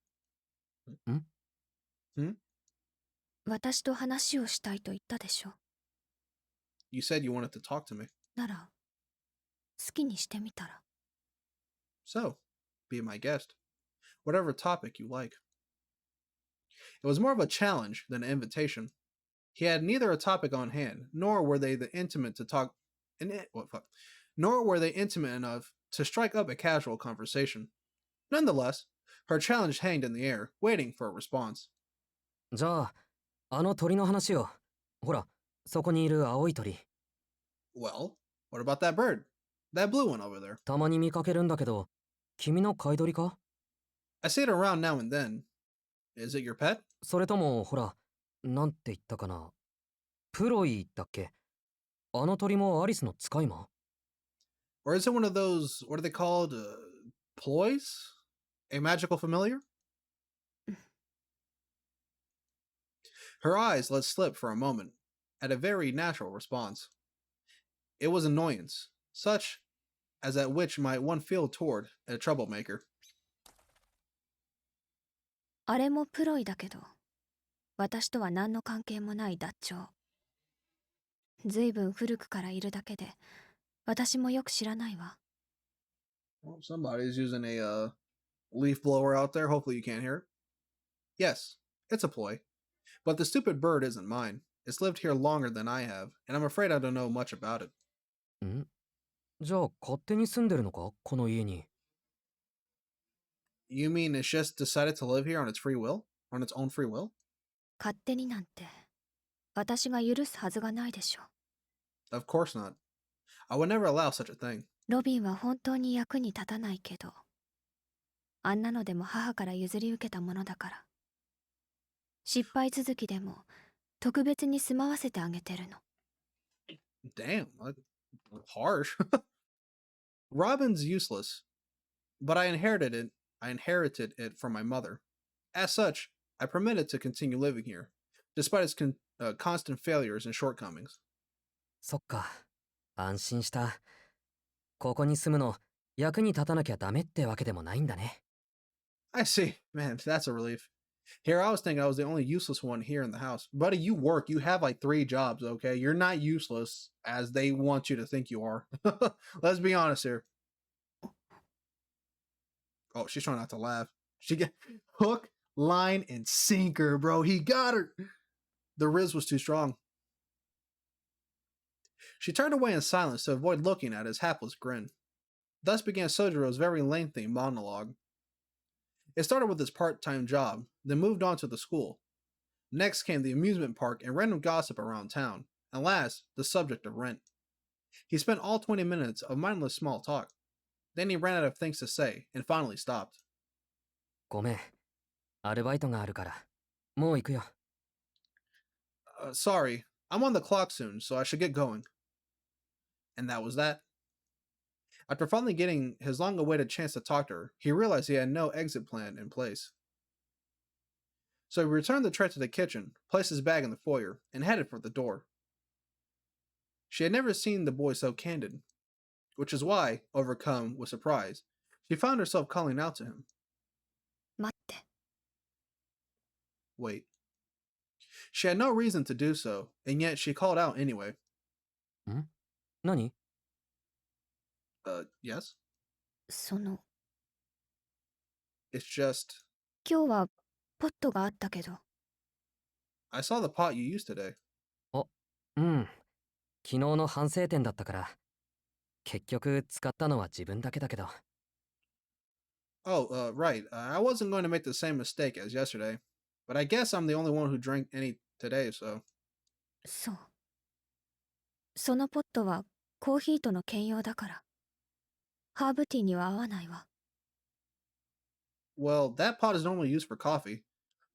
私と話をしたいと言ったでしょ。 You said you wanted to talk to me. なら、好きにしてみたら。 So, be my guest. Whatever topic you like. It was more of a challenge than an invitation. He had neither a topic on hand, nor were they intimate enough to strike up a casual conversation. Nonetheless, her challenge hanged in the air, waiting for a response. じゃあ、あの鳥の話を。ほら、そこにいる青い鳥。Well, what about that bird? That blue one over there. たまに見かけるんだけど、君の飼い鳥か？ I see it around now and then. Is it your pet? それとも、ほら、なんて言ったかな。プロイだっけ？あの鳥もアリスの使い魔？ Or is it one of those, what are they called? Ploys? A magical familiar? Her eyes let slip for a moment, at a very natural response. It was annoyance, such as that which might one feel toward a troublemaker. あれもプロイだけど、私とは何の関係もないダッチョウ。ずいぶん古くからいるだけで、私もよく知らないわ。Well, somebody's using a leaf blower out there. Hopefully you can't hear it. Yes, it's a ploy. But the stupid bird isn't mine. It's lived here longer than I have, and I'm afraid I don't know much about it. ん？じゃあ、勝手に住んでるのか？この家に。You mean it's just decided to live here on its free will? On its own free will? 勝手になんて、私が許すはずがないでしょ。Of course not. I would never allow such a thing. ロビンは本当に役に立たないけど、あんなのでも母から譲り受けたものだから。失敗続きでも特別に住まわせてあげてるの。Damn, harsh. Robin's useless, but I inherited it from my mother. As such, I permit it to continue living here, despite its constant failures and shortcomings. そっか、安心した。ここに住むの、役に立たなきゃダメってわけでもないんだね。I see. Man, that's a relief. Here, I was thinking I was the only useless one here in the house. Buddy, you work. You have like 3 jobs, okay? You're not useless as they want you to think you are. Let's be honest here. Oh, she's trying not to laugh. She get hook, line, and sinker, bro. He got her. The Riz was too strong. She turned away in silence to avoid looking at his hapless grin. Thus began Sojiro's very lengthy monologue. It started with his part-time job, then moved on to the school. Next came the amusement park and random gossip around town, and last, the subject of rent. He spent all 20 minutes of mindless small talk. Then he ran out of things to say, and finally stopped. ごめん。アルバイトがあるから。もう行くよ。Sorry, I'm on the clock soon, so I should get going. And that was that. After finally getting his long-awaited chance to talk to her, he realized he had no exit plan in place. So he returned the tray to the kitchen, placed his bag in the foyer, and headed for the door. She had never seen the boy so candid, which is why, overcome with surprise, she found herself calling out to him. 待って。 Wait. She had no reason to do so, and yet she called out anyway. 何？ Yes? その、 It's just, 今日はポットがあったけど。 I saw the pot you used today. うん。昨日の反省点だったから。結局使ったのは自分だけだけど。Oh, right. I wasn't going to make the same mistake as yesterday, but I guess I'm the only one who drank any today, so. そう。そのポットはコーヒーとの兼用だから。ハーブティーには合わないわ。 Well, that pot is normally used for coffee,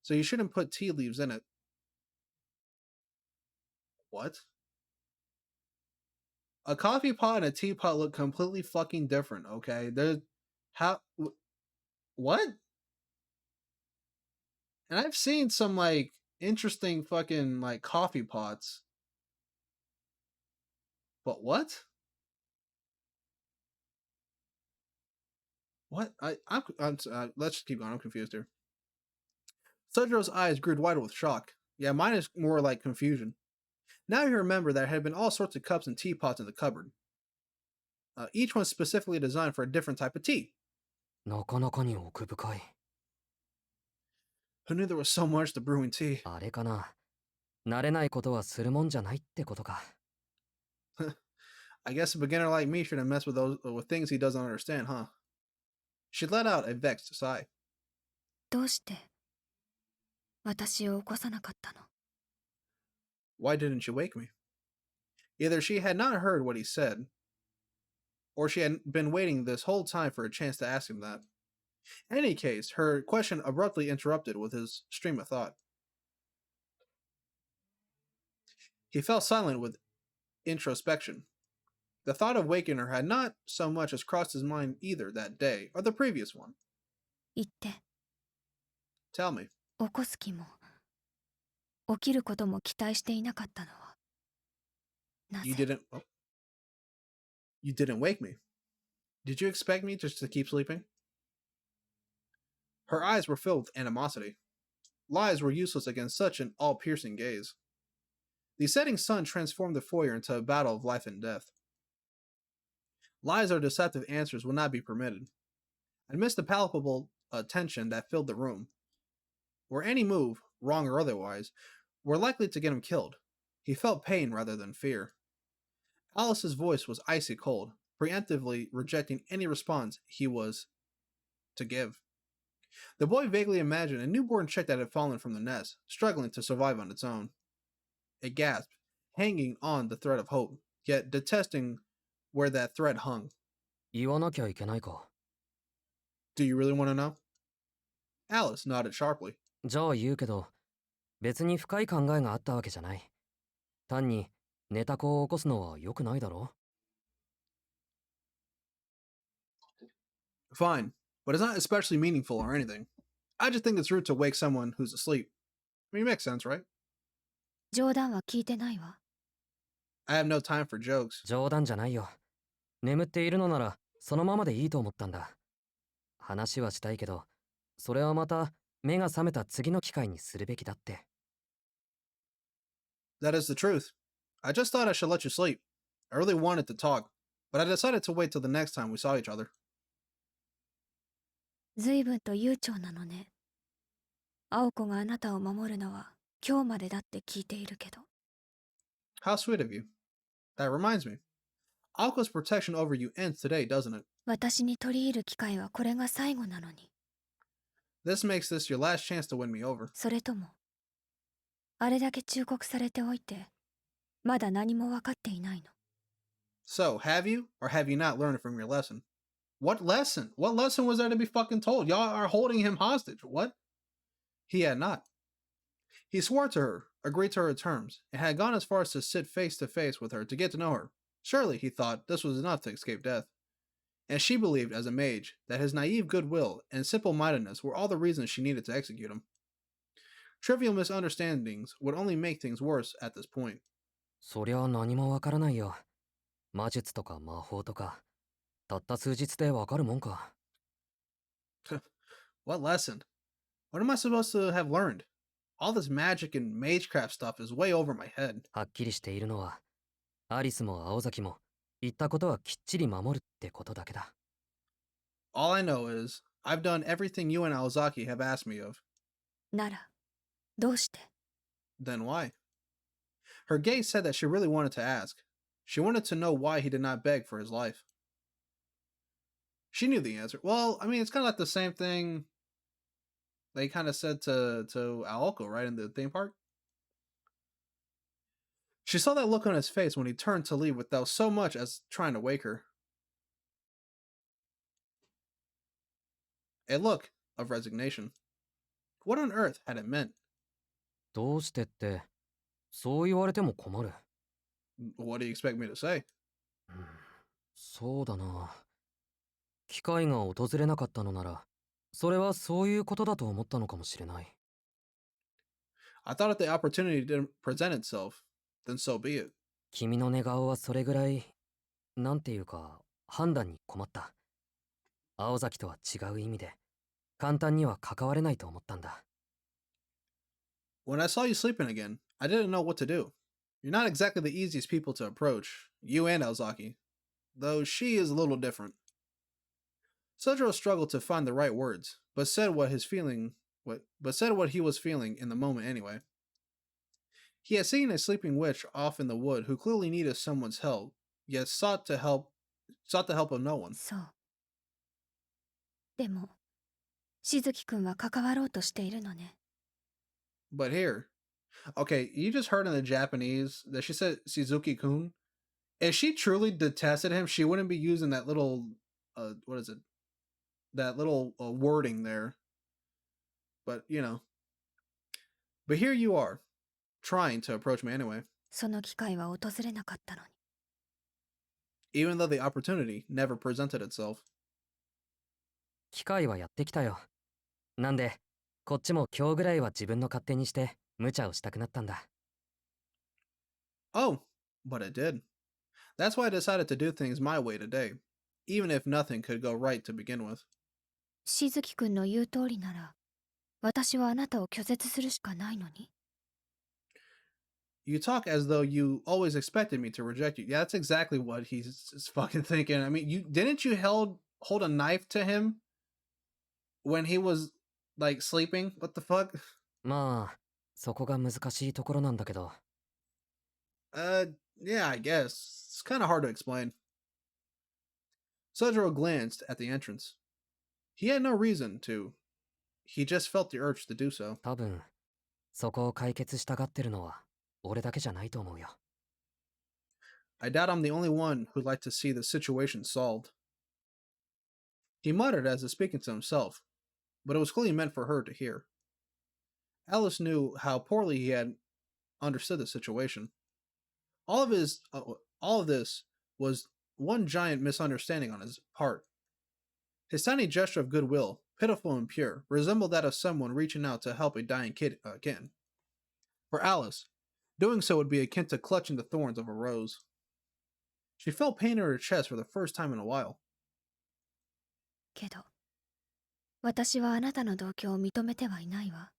so you shouldn't put tea leaves in it. What? A coffee pot and a teapot look completely fucking different, okay? They're... How... What? And I've seen some, like, interesting fucking, like, coffee pots. But what? What? Let's just keep going. I'm confused here. Sojiro's eyes grew wide with shock. Yeah, mine is more like confusion. Now you remember there had been all sorts of cups and teapots in the cupboard. Each one specifically designed for a different type of tea. なかなかに奥深い。 Who knew there was so much to brewing tea? あれかな。慣れないことはするもんじゃないってことか。I guess a beginner like me shouldn't mess with things he doesn't understand, huh? She let out a vexed sigh. どうして私を起こさなかったの？ Why didn't you wake me? Either she had not heard what he said, or she had been waiting this whole time for a chance to ask him that. In any case, her question abruptly interrupted with his stream of thought. He fell silent with introspection. The thought of waking her had not so much as crossed his mind either that day or the previous one. 言って。 Tell me. 起こす気も起きることも期待していなかったのはなぜ？ You didn't wake me. Did you expect me just to keep sleeping? Her eyes were filled with animosity. Lies were useless against such an all-piercing gaze. The setting sun transformed the foyer into a battle of life and death. Lies or deceptive answers would not be permitted. Amidst the palpable tension that filled the room, where any move, wrong or otherwise, were likely to get him killed, he felt pain rather than fear. Alice's voice was icy cold, preemptively rejecting any response he was to give. The boy vaguely imagined a newborn chick that had fallen from the nest, struggling to survive on its own. It gasped, hanging on the thread of hope, yet detesting where that thread hung. 言わなきゃいけないか。 Do you really want to know? Alice nodded sharply. じゃあ言うけど、別に深い考えがあったわけじゃない。単に寝た子を起こすのは良くないだろ。 Fine, but it's not especially meaningful or anything. I just think it's rude to wake someone who's asleep. I mean, it makes sense, right? 冗談は聞いてないわ。 I have no time for jokes. 冗談じゃないよ。眠っているのならそのままでいいと思ったんだ。話はしたいけど、それはまた目が覚めた次の機会にするべきだって。That is the truth. I just thought I should let you sleep. I really wanted to talk, but I decided to wait till the next time we saw each other. 随分と悠長なのね。青子があなたを守るのは今日までだって聞いているけど。How sweet of you. That reminds me. Aqua's protection over you ends today, doesn't it? 私に取り入る機会はこれが最後なのに。This makes this your last chance to win me over. それとも、あれだけ忠告されておいて、まだ何も分かっていないの。So, have you or have you not learned from your lesson? What lesson? What lesson was there to be fucking told? Y'all are holding him hostage. What? He had not. He swore to her, agreed to her terms, and had gone as far as to sit face to face with her to get to know her. Surely, he thought, this was enough to escape death. And she believed, as a mage, that his naive goodwill and simple-mindedness were all the reasons she needed to execute him. Trivial misunderstandings would only make things worse at this point. そりゃ何もわからないよ。魔術とか魔法とか、たった数日でわかるもんか。What lesson? What am I supposed to have learned? All this magic and magecraft stuff is way over my head. はっきりしているのは、アリスも青崎も言ったことはきっちり守るってことだけだ。All I know is, I've done everything you and Aozaki have asked me of. なら、どうして？ Then why? Her gaze said that she really wanted to ask. She wanted to know why he did not beg for his life. She knew the answer. Well, I mean, it's kind of like the same thing they kind of said to Aoko, right, in the theme park. She saw that look on his face when he turned to leave without so much as trying to wake her. A look of resignation. What on earth had it meant? どうしてって、そう言われても困る。What do you expect me to say? そうだな。機会が訪れなかったのなら、それはそういうことだと思ったのかもしれない。I thought if the opportunity didn't present itself, then so be it. 君の寝顔はそれぐらい、なんていうか、判断に困った。青崎とは違う意味で、簡単には関われないと思ったんだ。When I saw you sleeping again, I didn't know what to do. You're not exactly the easiest people to approach, you and Aozaki, though she is a little different. Sojiro struggled to find the right words, but said what he was feeling in the moment anyway. He had seen a sleeping witch off in the wood who clearly needed someone's help, yet sought the help of no one. そう。でも、しずきくんは関わろうとしているのね。But here, okay, you just heard in the Japanese that she said Shizuki-kun. If she truly detested him, she wouldn't be using that little, what is it? That little wording there. But, you know. But here you are, trying to approach me anyway. その機会は訪れなかったのに。Even though the opportunity never presented itself. 機会はやってきたよ。なんで、こっちも今日ぐらいは自分の勝手にして無茶をしたくなったんだ。Oh, but it did. That's why I decided to do things my way today, even if nothing could go right to begin with. しずきくんの言う通りなら、私はあなたを拒絶するしかないのに。You talk as though you always expected me to reject you. Yeah, that's exactly what he's fucking thinking. I mean, didn't you hold a knife to him when he was like sleeping? What the fuck? まあ、そこが難しいところなんだけど。Yeah, I guess. It's kind of hard to explain. Sojiro glanced at the entrance. He had no reason to. He just felt the urge to do so. 多分、そこを解決したがってるのは俺だけじゃないと思うよ。I doubt I'm the only one who'd like to see the situation solved. He muttered as if speaking to himself, but it was clearly meant for her to hear. Alice knew how poorly he had understood the situation. All of this was one giant misunderstanding on his part. His tiny gesture of goodwill, pitiful and pure, resembled that of someone reaching out to help a dying kitten. For Alice, doing so would be akin to clutching the thorns of a rose. She felt pain in her chest for the first time in a while. けど、私はあなたの同居を認めてはいないわ。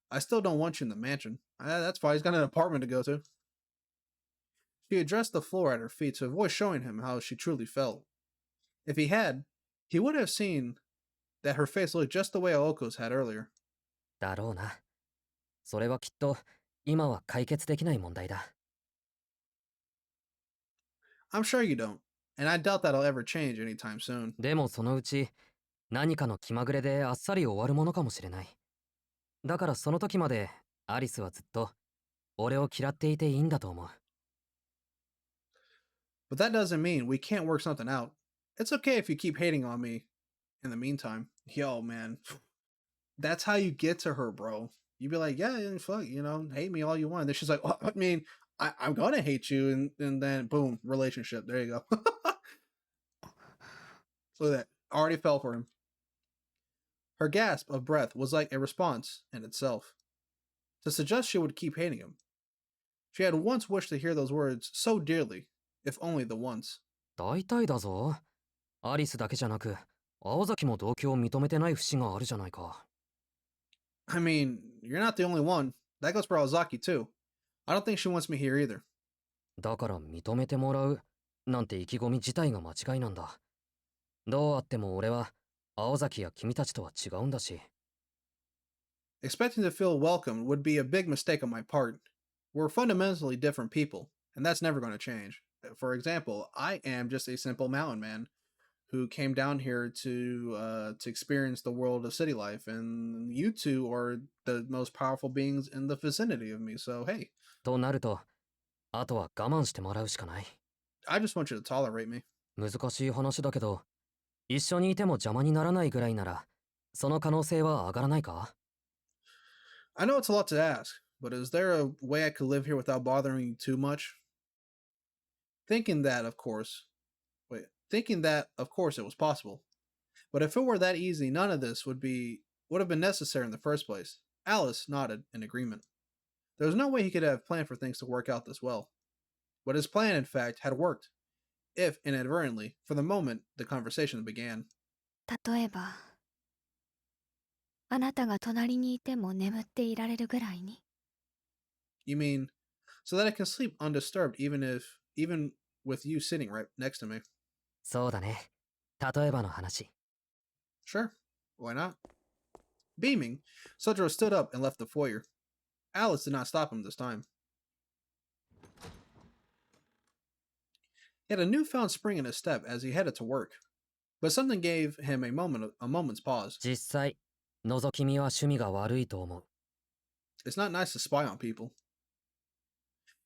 I still don't want you in the mansion. That's fine. He's got an apartment to go to. She addressed the floor at her feet to avoid showing him how she truly felt. If he had, he would have seen that her face looked just the way Aoko's had earlier. だろうな。それはきっと今は解決できない問題だ。I'm sure you don't, and I doubt that'll ever change anytime soon. でもそのうち何かの気まぐれであっさり終わるものかもしれない。だからその時までアリスはずっと俺を嫌っていていいんだと思う。But that doesn't mean we can't work something out. It's okay if you keep hating on me in the meantime. Yo, man. That's how you get to her, bro. You'd be like, yeah, fuck, hate me all you want. And then she's like, oh, I mean, I'm gonna hate you. And then, boom, relationship. There you go. Look at that. Already fell for him. Her gasp of breath was like a response in itself. To suggest she would keep hating him. She had once wished to hear those words so dearly, if only the once. 大体だぞ。アリスだけじゃなく、青崎も同居を認めてない節があるじゃないか。I mean, you're not the only one. That goes for Ozaki too. I don't think she wants me here either. だから認めてもらうなんて意気込み自体が間違いなんだ。どうあっても俺は青崎や君たちとは違うんだし。Expecting to feel welcomed would be a big mistake on my part. We're fundamentally different people, and that's never going to change. For example, I am just a simple mountain man who came down here to experience the world of city life, and you two are the most powerful beings in the vicinity of me. So hey, となると、あとは我慢してもらうしかない。I just want you to tolerate me. 難しい話だけど、一緒にいても邪魔にならないぐらいなら、その可能性は上がらないか？ I know it's a lot to ask, but is there a way I could live here without bothering you too much? Thinking that, of course, it was possible. But if it were that easy, none of this would have been necessary in the first place. Alice nodded in agreement. There was no way he could have planned for things to work out this well. But his plan, in fact, had worked, if inadvertently, for the moment the conversation began. 例えばあなたが隣にいても眠っていられるぐらいに。 You mean, so that I can sleep undisturbed even with you sitting right next to me? そうだね。例えばの話。Sure, why not? Beaming, Sojiro stood up and left the foyer. Alice did not stop him this time. He had a newfound spring in his step as he headed to work, but something gave him a moment's pause. 実際、覗き見は趣味が悪いと思う。It's not nice to spy on people.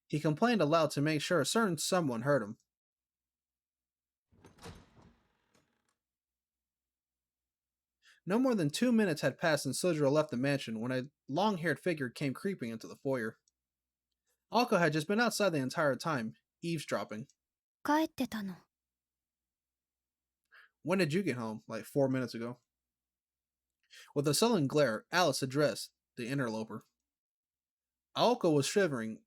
He complained aloud to make sure a certain someone heard him. No more than 2 minutes had passed since Sojiro left the mansion when a long-haired figure came creeping into the foyer. Alko had just been outside the entire time, eavesdropping. 帰ってたの。 When did you get home? Like 4 minutes ago. With a sullen glare, Alice addressed the interloper. Aoko was shivering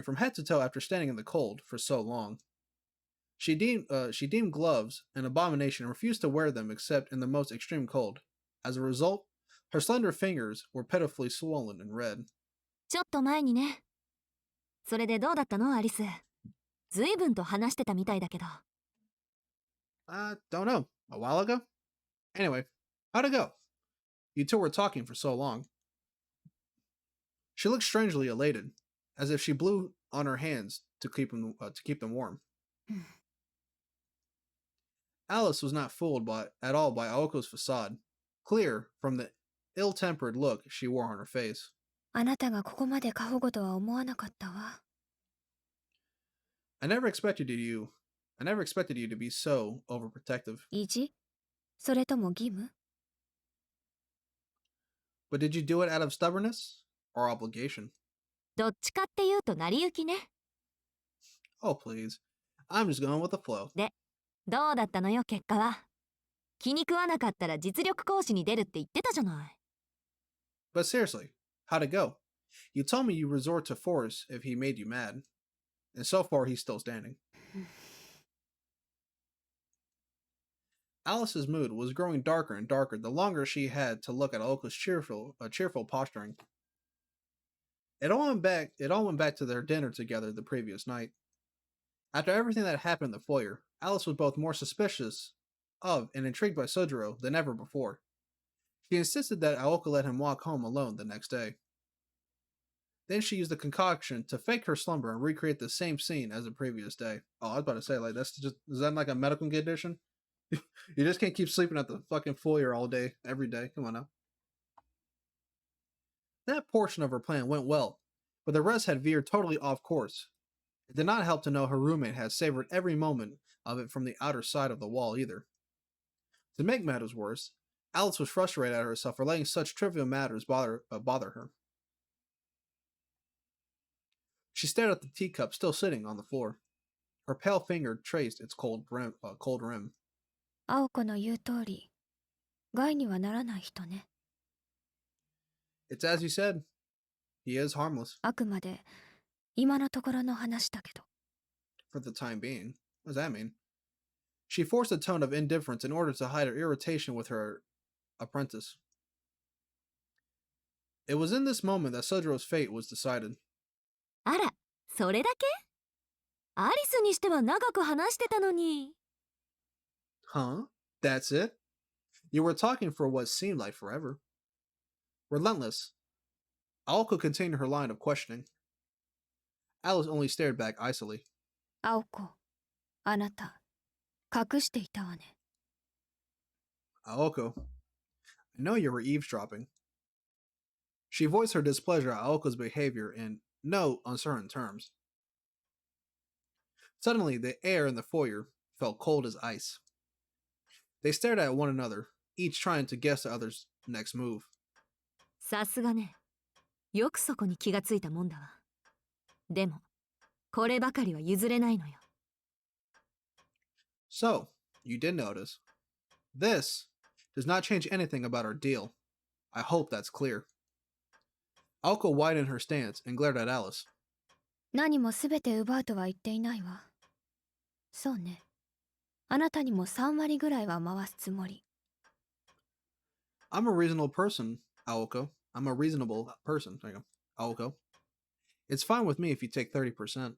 from head to toe after standing in the cold for so long. She deemed gloves an abomination and refused to wear them except in the most extreme cold. As a result, her slender fingers were pitifully swollen and red. ちょっと前にね。それでどうだったのアリス。ずいぶんと話してたみたいだけど。Don't know. A while ago? Anyway, how'd it go? You two were talking for so long. She looked strangely elated, as if she blew on her hands to keep them warm. Alice was not fooled at all by Aoko's facade, clear from the ill-tempered look she wore on her face. あなたがここまで過保護とは思わなかったわ。 I never expected you to be so overprotective. 意地？それとも義務？ But did you do it out of stubbornness or obligation? どっちかっていうと成り行きね。 Oh, please. I'm just going with the flow. で、どうだったのよ結果は。気に食わなかったら実力行使に出るって言ってたじゃない。But seriously, how'd it go? You told me you resort to force if he made you mad. And so far, he's still standing. Alice's mood was growing darker and darker the longer she had to look at Aoko's cheerful posturing. It all went back to their dinner together the previous night. After everything that happened in the foyer, Alice was both more suspicious of and intrigued by Sojiro than ever before. She insisted that Aoko let him walk home alone the next day. Then she used the concoction to fake her slumber and recreate the same scene as the previous day. Oh, I was about to say, like, is that like a medical condition? You just can't keep sleeping at the fucking foyer all day, every day. Come on now. That portion of her plan went well, but the rest had veered totally off course. It did not help to know her roommate had savored every moment of it from the outer side of the wall either. To make matters worse, Alice was frustrated at herself for letting such trivial matters bother her. She stared at the teacup still sitting on the floor. Her pale finger traced its cold rim. 青子の言う通り、害にはならない人ね。It's as you said. He is harmless. あくまで今のところの話だけど。For the time being. What does that mean? She forced a tone of indifference in order to hide her irritation with her apprentice. It was in this moment that Sojiro's fate was decided. あら、それだけ？アリスにしては長く話してたのに。Huh? That's it? You were talking for what seemed like forever. Relentless, Aoko continued her line of questioning. Alice only stared back icily. 青子、あなた、隠していたわね。Aoko, I know you were eavesdropping. She voiced her displeasure at Aoko's behavior in no uncertain terms. Suddenly, the air in the foyer felt cold as ice. They stared at one another, each trying to guess the other's next move. さすがね。よくそこに気がついたもんだわ。でも、こればかりは譲れないのよ。So, you did notice. This does not change anything about our deal. I hope that's clear. Aoko widened her stance and glared at Alice. 何もすべて奪うとは言っていないわ。そうね。あなたにも3割ぐらいは回すつもり。I'm a reasonable person, Aoko. I'm a reasonable person. There you go. Aoko. It's fine with me if you take 30%.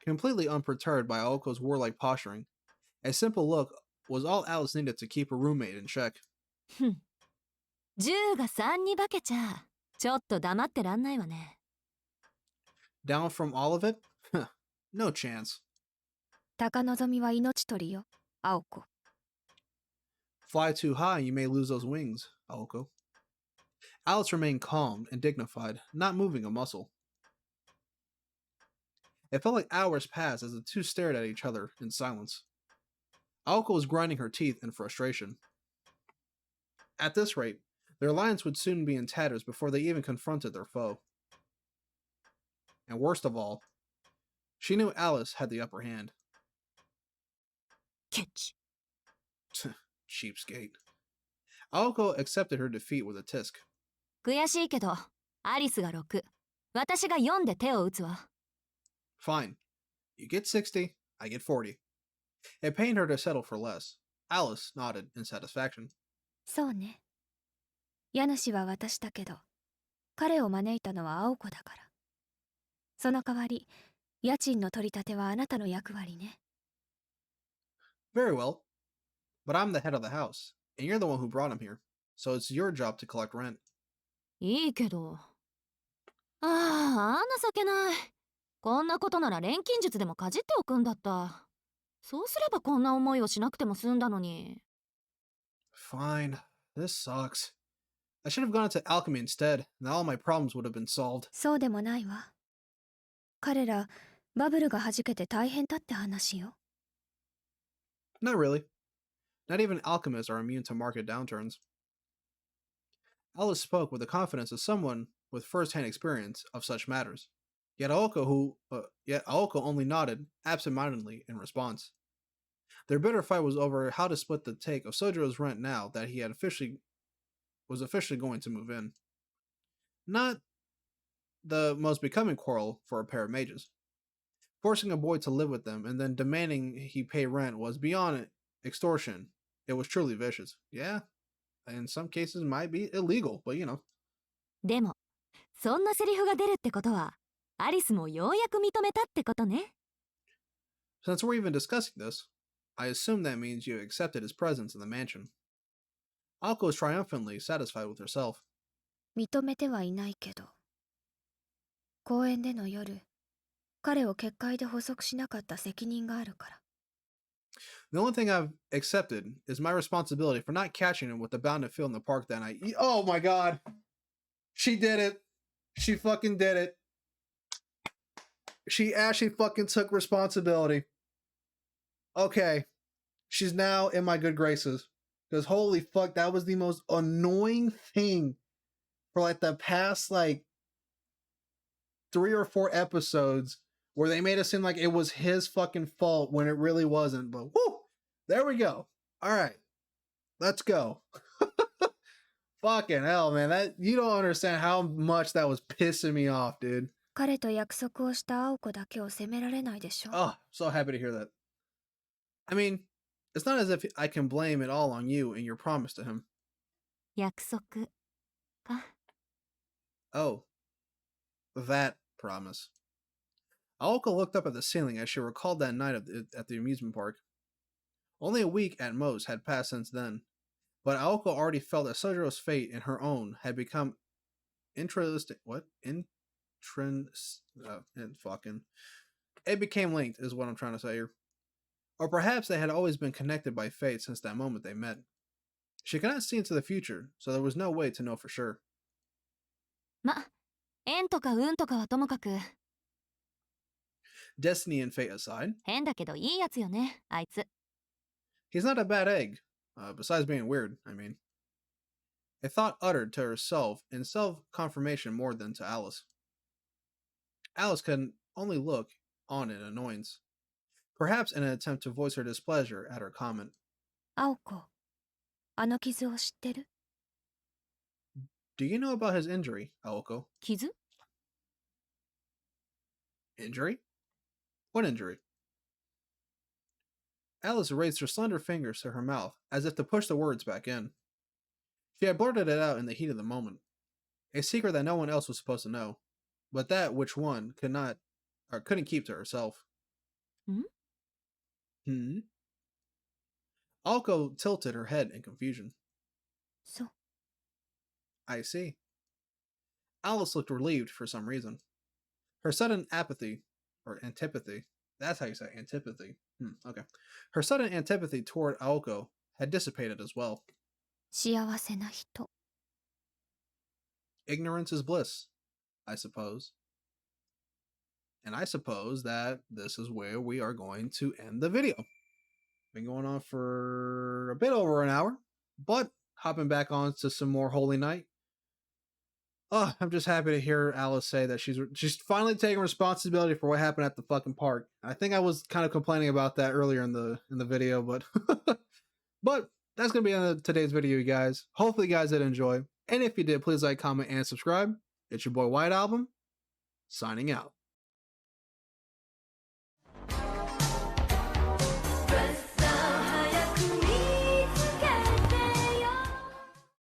Completely unperturbed by Aoko's warlike posturing, a simple look was all Alice needed to keep her roommate in check. 10が3に化けちゃ、ちょっと黙ってらんないわね。Down from all of it? No chance. 高望みは命取りよ、青子。Fly too high, you may lose those wings, Aoko. Alice remained calm and dignified, not moving a muscle. It felt like hours passed as the two stared at each other in silence. Aoko was grinding her teeth in frustration. At this rate, their alliance would soon be in tatters before they even confronted their foe. And worst of all, she knew Alice had the upper hand. ケチ。Cheapskate. Aoko accepted her defeat with a tisk. 悔しいけど、アリスが6。私が4で手を打つわ。Fine. You get 60, I get 40. It pained her to settle for less. Alice nodded in satisfaction. そうね。家主は私だけど、彼を招いたのは青子だから。その代わり、家賃の取り立てはあなたの役割ね。Very well. But I'm the head of the house, and you're the one who brought him here. So it's your job to collect rent. いいけど。情けない。こんなことなら錬金術でもかじっておくんだった。そうすればこんな思いをしなくても済んだのに。Fine. This sucks. I should have gone into alchemy instead. Now all my problems would have been solved. そうでもないわ。彼ら、バブルが弾けて大変だって話よ。Not really. Not even alchemists are immune to market downturns. Alice spoke with the confidence of someone with first-hand experience of such matters. Yet Aoko only nodded absent-mindedly in response. Their bitter fight was over how to split the take of Sojiro's rent now that he was officially going to move in. Not the most becoming quarrel for a pair of mages. Forcing a boy to live with them and then demanding he pay rent was beyond extortion It was truly vicious. Yeah, in some cases might be illegal, but you know. でも、そんなセリフが出るってことは、アリスもようやく認めたってことね。Since we're even discussing this, I assume that means you accepted his presence in the mansion. Alko is triumphantly satisfied with herself. 認めてはいないけど、公園での夜、彼を結界で捕捉しなかった責任があるから。The only thing I've accepted is my responsibility for not catching him with the bound to field in the park that night. Oh my god! She did it! She fucking did it! She actually fucking took responsibility. Okay. She's now in my good graces. Because holy fuck, that was the most annoying thing for like the past like 3 or 4 episodes where they made it seem like it was his fucking fault when it really wasn't. But whoo! There we go. Alright. Let's go. Fucking hell, man. That you don't understand how much that was pissing me off, dude. 彼と約束をした青子だけを責められないでしょ。 Oh, so happy to hear that. I mean, it's not as if I can blame it all on you and your promise to him. 約束か。Oh, that promise. Aoka looked up at the ceiling as she recalled that night at the amusement park. Only a week at most had passed since then, but Aoka already felt that Sojiro's fate and her own had become interesting. What? It became linked, is what I'm trying to say here. Or perhaps they had always been connected by fate since that moment they met. She could not see into the future, so there was no way to know for sure. ま、縁とか運とかはともかく、 Destiny and fate aside, 変だけどいいやつよね、あいつ。 he's not a bad egg, besides being weird, I mean. A thought uttered to herself in self-confirmation more than to Alice. Alice could only look on in annoyance, perhaps in an attempt to voice her displeasure at her comment. 青子、あの傷を知ってる？ Do you know about his injury, Aoko? 傷？ Injury? What injury? Alice raised her slender fingers to her mouth as if to push the words back in. She had blurted it out in the heat of the moment, a secret that no one else was supposed to know, but that which one couldn't keep to herself. Alko tilted her head in confusion. そう。 I see. Alice looked relieved for some reason. Her sudden apathy, or antipathy, that's how you say antipathy. Okay. Her sudden antipathy toward Aoko had dissipated as well. 幸せな人。 Ignorance is bliss, I suppose. And I suppose that this is where we are going to end the video. Been going on for a bit over an hour, but hopping back on to some more Holy Night. Oh, I'm just happy to hear Alice say that she's finally taking responsibility for what happened at the fucking park. I think I was kind of complaining about that earlier in the video, but but that's gonna be the end of today's video, you guys. Hopefully, you guys did enjoy, and if you did, please like, comment, and subscribe. It's your boy White Album, signing out.